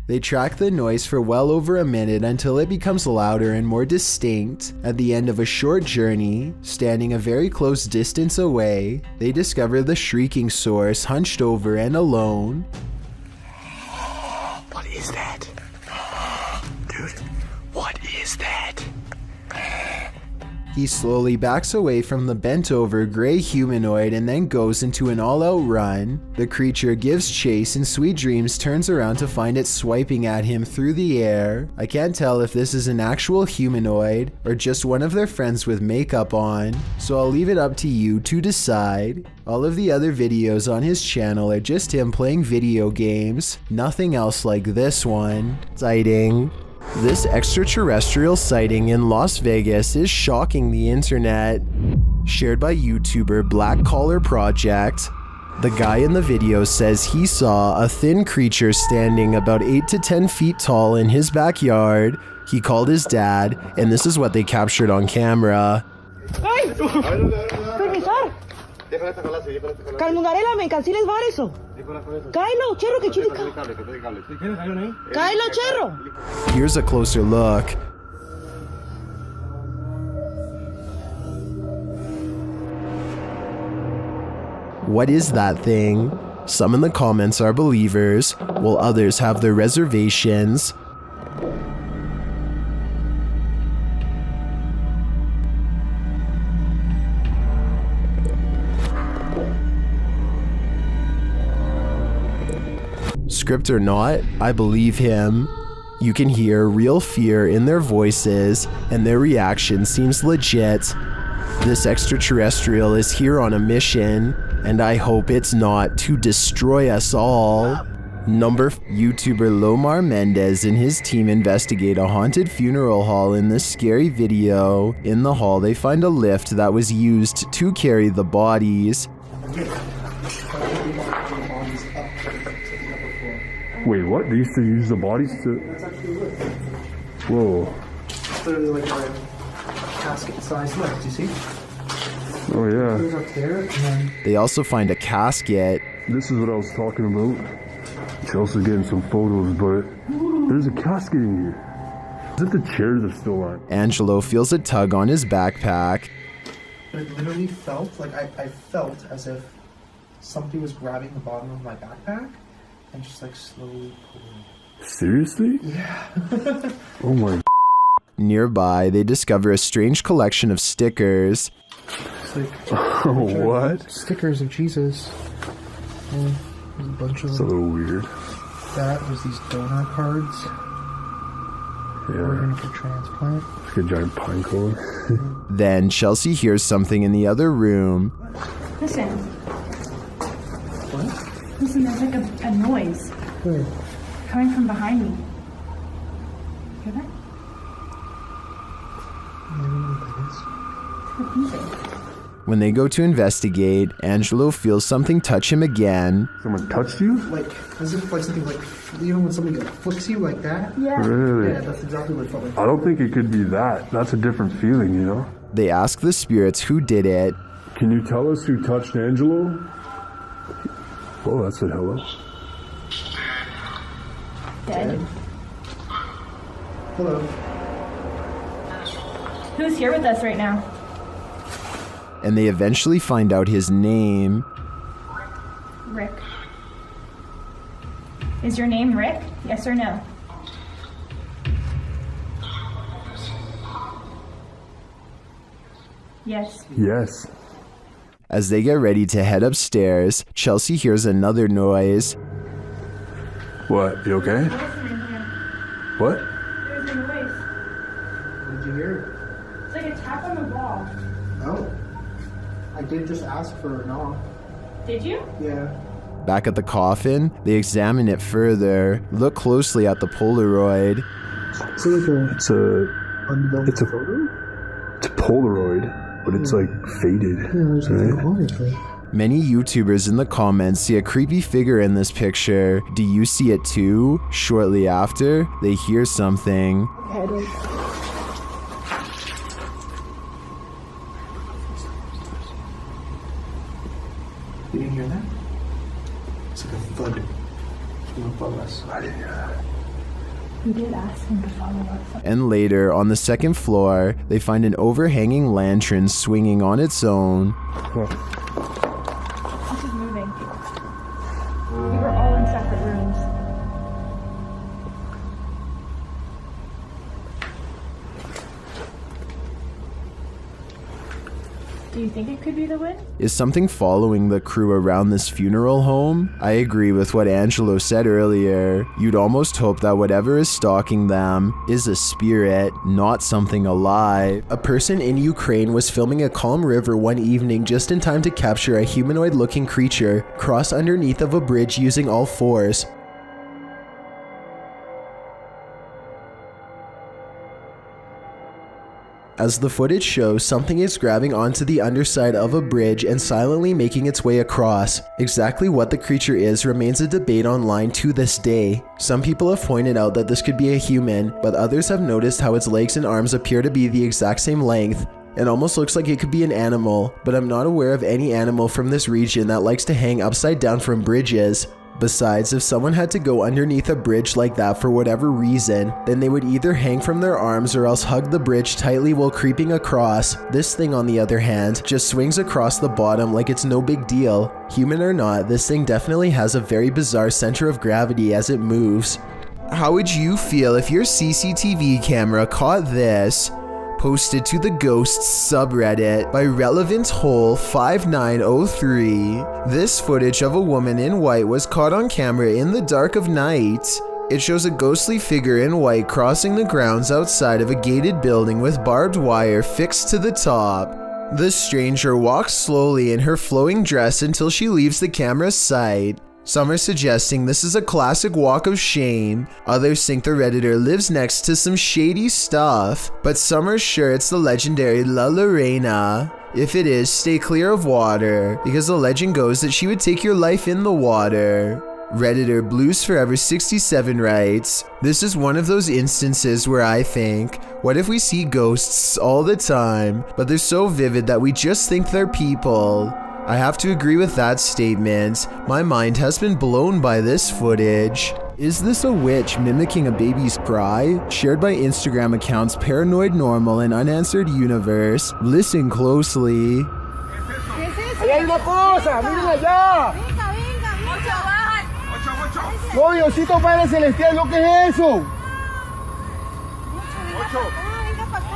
They track the noise for well over a minute until it becomes louder and more distinct. At the end of a short journey, standing a very close distance away, they discover the shrieking source hunched over and alone. What is that? Dude, what is that? He slowly backs away from the bent-over gray humanoid and then goes into an all-out run. The creature gives chase and Sweet Dreams turns around to find it swiping at him through the air. I can't tell if this is an actual humanoid or just one of their friends with makeup on, so I'll leave it up to you to decide. All of the other videos on his channel are just him playing video games, nothing else like this one. Exciting. This extraterrestrial sighting in Las Vegas is shocking the internet. Shared by YouTuber Black Collar Project. The guy in the video says he saw a thin creature standing about 8 to 10 feet tall in his backyard. He called his dad, and this is what they captured on camera. ¡Ay! ¡Permisar! Calmungarela, me canceles var eso. Cáelo, cherro, que chica. Cáelo, cherro. Here's a closer look. What is that thing? Some in the comments are believers, while others have their reservations. Script or not, I believe him. You can hear real fear in their voices, and their reaction seems legit. This extraterrestrial is here on a mission, and I hope it's not to destroy us all. YouTuber Lomar Mendez and his team investigate a haunted funeral hall in this scary video. In the hall, they find a lift that was used to carry the bodies. Wait, what? They used to use the bodies to... Whoa. It's literally like a casket-sized lift, you see? Oh, yeah. It goes up there, and then... They also find a casket. This is what I was talking about. Chelsea's getting some photos, but there's a casket in here. Is it the chairs are still on? Angelo feels a tug on his backpack. But it literally felt like I felt as if something was grabbing the bottom of my backpack and just like slowly pulling. Seriously? Yeah. Oh my. Nearby, they discover a strange collection of stickers. It's like what? Stickers of Jesus. And there's a bunch of It's a little weird. that. There's these donor cards. Yeah. Organ for transplant. Like a giant pine cone. Then Chelsea hears something in the other room. Listen. What? Listen, there's like a noise. Where? Coming from behind me. Hear that? It's beeping. When they go to investigate, Angelo feels something touch him again. Someone touched you? Like, as if like something like, you know when somebody like flicks you like that? Yeah. Really? Yeah, that's exactly what it felt like. I don't think it could be that. That's a different feeling, you know? They ask the spirits who did it. Can you tell us who touched Angelo? Oh, that said hello. Dead. Hello. Who's here with us right now? And they eventually find out his name. Rick. Is your name Rick? Yes or no? Yes. Yes. As they get ready to head upstairs, Chelsea hears another noise. What? You okay? What? There's a noise. What did you hear? It's like a tap on the wall. Oh. I did just ask for a knock. Did you? Yeah. Back at the coffin, they examine it further, look closely at the Polaroid. So like It's a photo? It's a Polaroid, but it's like faded. Yeah, there's nothing on it, though. Many YouTubers in the comments see a creepy figure in this picture. Do you see it too? Shortly after, they hear something. You didn't hear that? It's like a thud from above us. I didn't hear that. We did ask him to follow us. And later, on the second floor, they find an overhanging lantern swinging on its own. This is moving. We were all in separate rooms. Do you think it could be the wind? Is something following the crew around this funeral home? I agree with what Angelo said earlier. You'd almost hope that whatever is stalking them is a spirit, not something alive. A person in Ukraine was filming a calm river one evening just in time to capture a humanoid-looking creature cross underneath of a bridge using all fours. As the footage shows, something is grabbing onto the underside of a bridge and silently making its way across. Exactly what the creature is remains a debate online to this day. Some people have pointed out that this could be a human, but others have noticed how its legs and arms appear to be the exact same length. It almost looks like it could be an animal, but I'm not aware of any animal from this region that likes to hang upside down from bridges. Besides, if someone had to go underneath a bridge like that for whatever reason, then they would either hang from their arms or else hug the bridge tightly while creeping across. This thing, on the other hand, just swings across the bottom like it's no big deal. Human or not, this thing definitely has a very bizarre center of gravity as it moves. How would you feel if your CCTV camera caught this? Posted to the Ghosts subreddit by Relevant Hole 5903. This footage of a woman in white was caught on camera in the dark of night. It shows a ghostly figure in white crossing the grounds outside of a gated building with barbed wire fixed to the top. The stranger walks slowly in her flowing dress until she leaves the camera's sight. Some are suggesting this is a classic walk of shame, others think the Redditor lives next to some shady stuff, but some are sure it's the legendary La Lorena. If it is, stay clear of water, because the legend goes that she would take your life in the water. Redditor Blues Forever 67 writes, "This is one of those instances where I think, what if we see ghosts all the time, but they're so vivid that we just think they're people?" I have to agree with that statement. My mind has been blown by this footage. Is this a witch mimicking a baby's cry? Shared by Instagram accounts Paranoid Normal and Unanswered Universe. Listen closely. ¡Ahí hay una cosa! ¡Miren allá! ¡No, Diosito Padre Celestial! ¿Lo que es eso?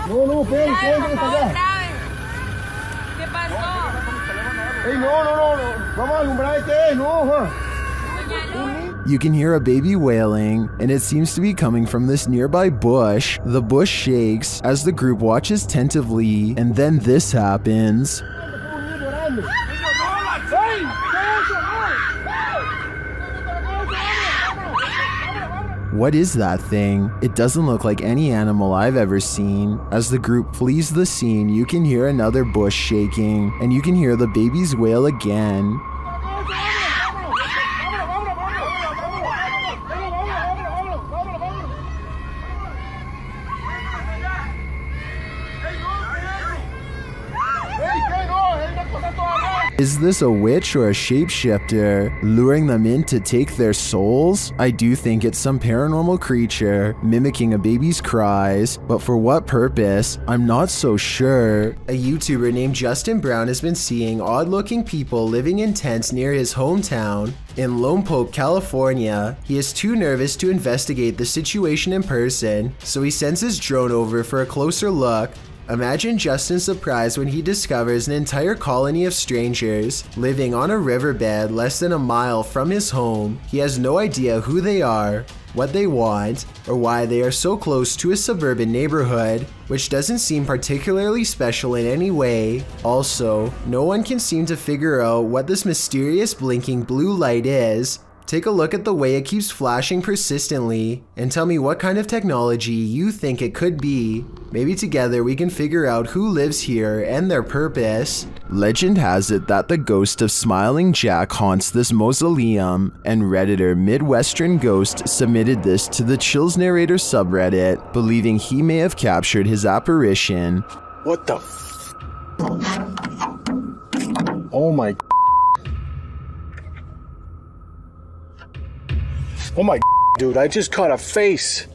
No, esperen, ¿qué está allá? ¿Qué pasó? ¡Ey, no! ¡Vamos a alumbrar qué es, no! You can hear a baby wailing, and it seems to be coming from this nearby bush. The bush shakes as the group watches tentatively, and then this happens. What is that thing? It doesn't look like any animal I've ever seen. As the group flees the scene, you can hear another bush shaking, and you can hear the baby's wail again. Is this a witch or a shapeshifter, luring them in to take their souls? I do think it's some paranormal creature, mimicking a baby's cries, but for what purpose? I'm not so sure. A YouTuber named Justin Brown has been seeing odd-looking people living in tents near his hometown. In Lompoc, California. He is too nervous to investigate the situation in person, so he sends his drone over for a closer look. Imagine Justin's surprise when he discovers an entire colony of strangers living on a riverbed less than a mile from his home. He has no idea who they are, what they want, or why they are so close to a suburban neighborhood, which doesn't seem particularly special in any way. Also, no one can seem to figure out what this mysterious blinking blue light is. Take a look at the way it keeps flashing persistently, and tell me what kind of technology you think it could be. Maybe together we can figure out who lives here and their purpose. Legend has it that the ghost of Smiling Jack haunts this mausoleum, and Redditor Midwestern Ghost submitted this to the Chills Narrator subreddit, believing he may have captured his apparition. What the Oh my Oh my dude, I just caught a face.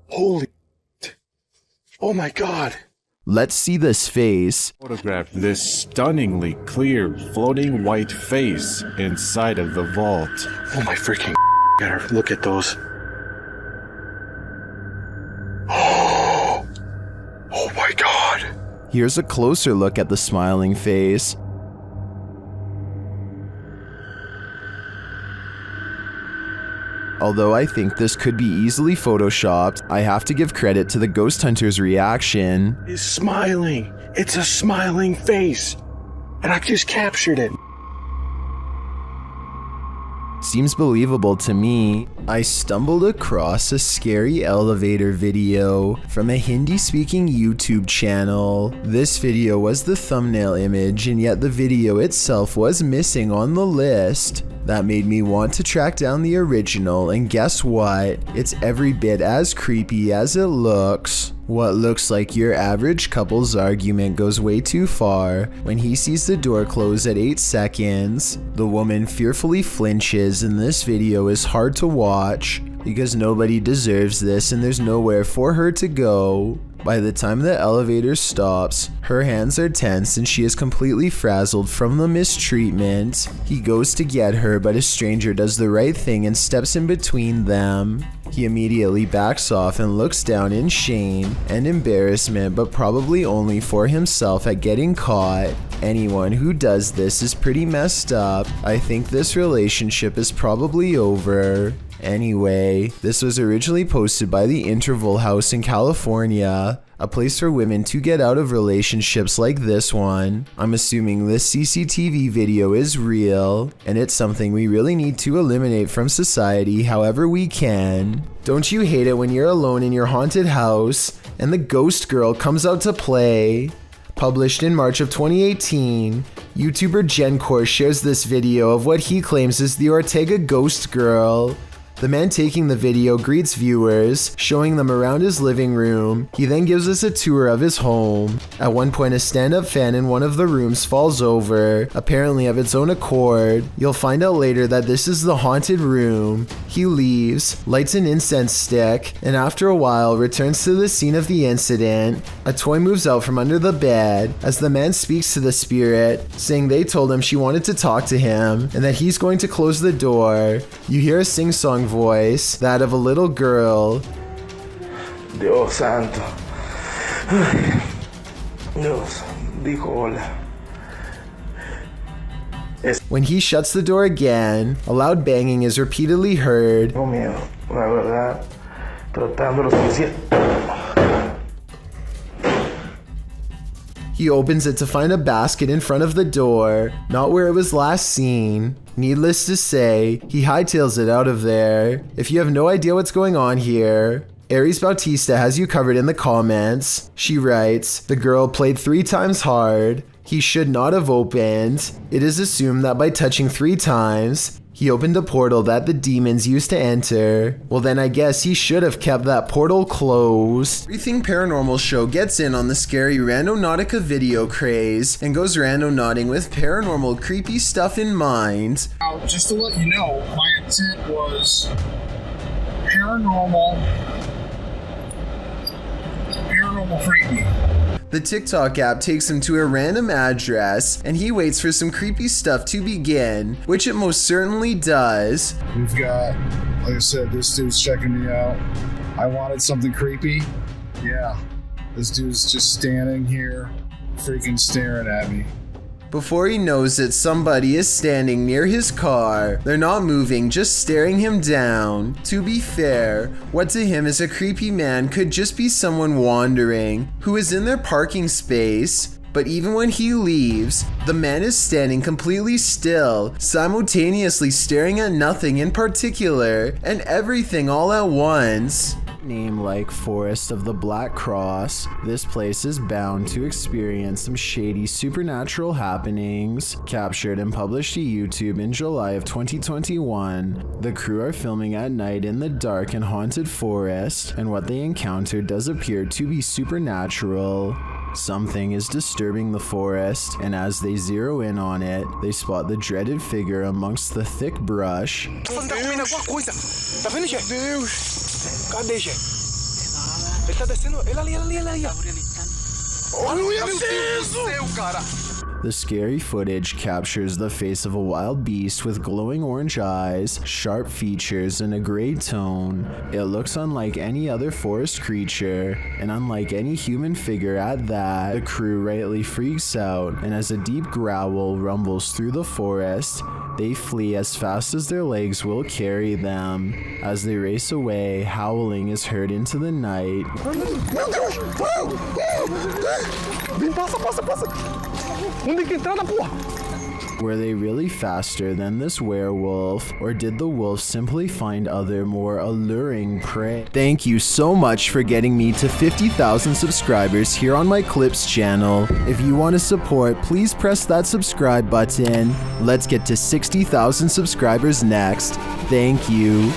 Holy Oh my god. Let's see this face. Photograph this stunningly clear floating white face inside of the vault. Oh my freaking gotta look at those. Oh my god. Here's a closer look at the smiling face. Although I think this could be easily photoshopped, I have to give credit to the ghost hunter's reaction. It's smiling. It's a smiling face. And I just captured it. Seems believable to me. I stumbled across a scary elevator video from a Hindi-speaking YouTube channel. This video was the thumbnail image, and yet the video itself was missing on the list. That made me want to track down the original, and guess what? It's every bit as creepy as it looks. What looks like your average couple's argument goes way too far when he sees the door close at 8 seconds. The woman fearfully flinches, and this video is hard to watch because nobody deserves this and there's nowhere for her to go. By the time the elevator stops, her hands are tense and she is completely frazzled from the mistreatment. He goes to get her, but a stranger does the right thing and steps in between them. He immediately backs off and looks down in shame and embarrassment, but probably only for himself at getting caught. Anyone who does this is pretty messed up. I think this relationship is probably over. Anyway, this was originally posted by the Interval House in California, a place for women to get out of relationships like this one. I'm assuming this CCTV video is real, and it's something we really need to eliminate from society however we can. Don't you hate it when you're alone in your haunted house and the ghost girl comes out to play? Published in March of 2018, YouTuber Gencor shares this video of what he claims is the Ortega ghost girl. The man taking the video greets viewers, showing them around his living room. He then gives us a tour of his home. At one point, a stand-up fan in one of the rooms falls over, apparently of its own accord. You'll find out later that this is the haunted room. He leaves, lights an incense stick, and after a while returns to the scene of the incident. A toy moves out from under the bed as the man speaks to the spirit, saying they told him she wanted to talk to him and that he's going to close the door. You hear a sing-song voice, that of a little girl. Dios santo. Dios dijo hola. When he shuts the door again, a loud banging is repeatedly heard. Tengo miedo, la verdad. Tratando lo suficiente. He opens it to find a basket in front of the door, not where it was last seen. Needless to say, he hightails it out of there. If you have no idea what's going on here, Aries Bautista has you covered in the comments. She writes, the girl played 3 times hard. He should not have opened. It is assumed that by touching 3 times, he opened a portal that the demons used to enter. Well then I guess he should have kept that portal closed. Everything Paranormal Show gets in on the scary Randonautica video craze and goes randonauting with paranormal creepy stuff in mind. Now, just to let you know, my intent was paranormal creepy. The TikTok app takes him to a random address, and he waits for some creepy stuff to begin, which it most certainly does. We've got, like I said, this dude's checking me out. I wanted something creepy. Yeah, this dude's just standing here, freaking staring at me. Before he knows it, somebody is standing near his car. They're not moving, just staring him down. To be fair, what to him is a creepy man could just be someone wandering, who is in their parking space. But even when he leaves, the man is standing completely still, simultaneously staring at nothing in particular, and everything all at once. Name like Forest of the Black Cross, this place is bound to experience some shady supernatural happenings. Captured and published to YouTube in July of 2021, the crew are filming at night in the dark and haunted forest, and what they encounter does appear to be supernatural. Something is disturbing the forest, and as they zero in on it, they spot the dreaded figure amongst the thick brush. Cadê, gente? Ele tá descendo. Ele ali. Olha, meu Deus do céu, cara. The scary footage captures the face of a wild beast with glowing orange eyes, sharp features, and a gray tone. It looks unlike any other forest creature, and unlike any human figure at that. The crew rightly freaks out, and as a deep growl rumbles through the forest, they flee as fast as their legs will carry them. As they race away, howling is heard into the night. Passa. Onde que entrada, porra? Were they really faster than this werewolf, or did the wolf simply find other more alluring prey? Thank you so much for getting me to 50,000 subscribers here on my Clips channel. If you want to support, please press that subscribe button. Let's get to 60,000 subscribers next. Thank you.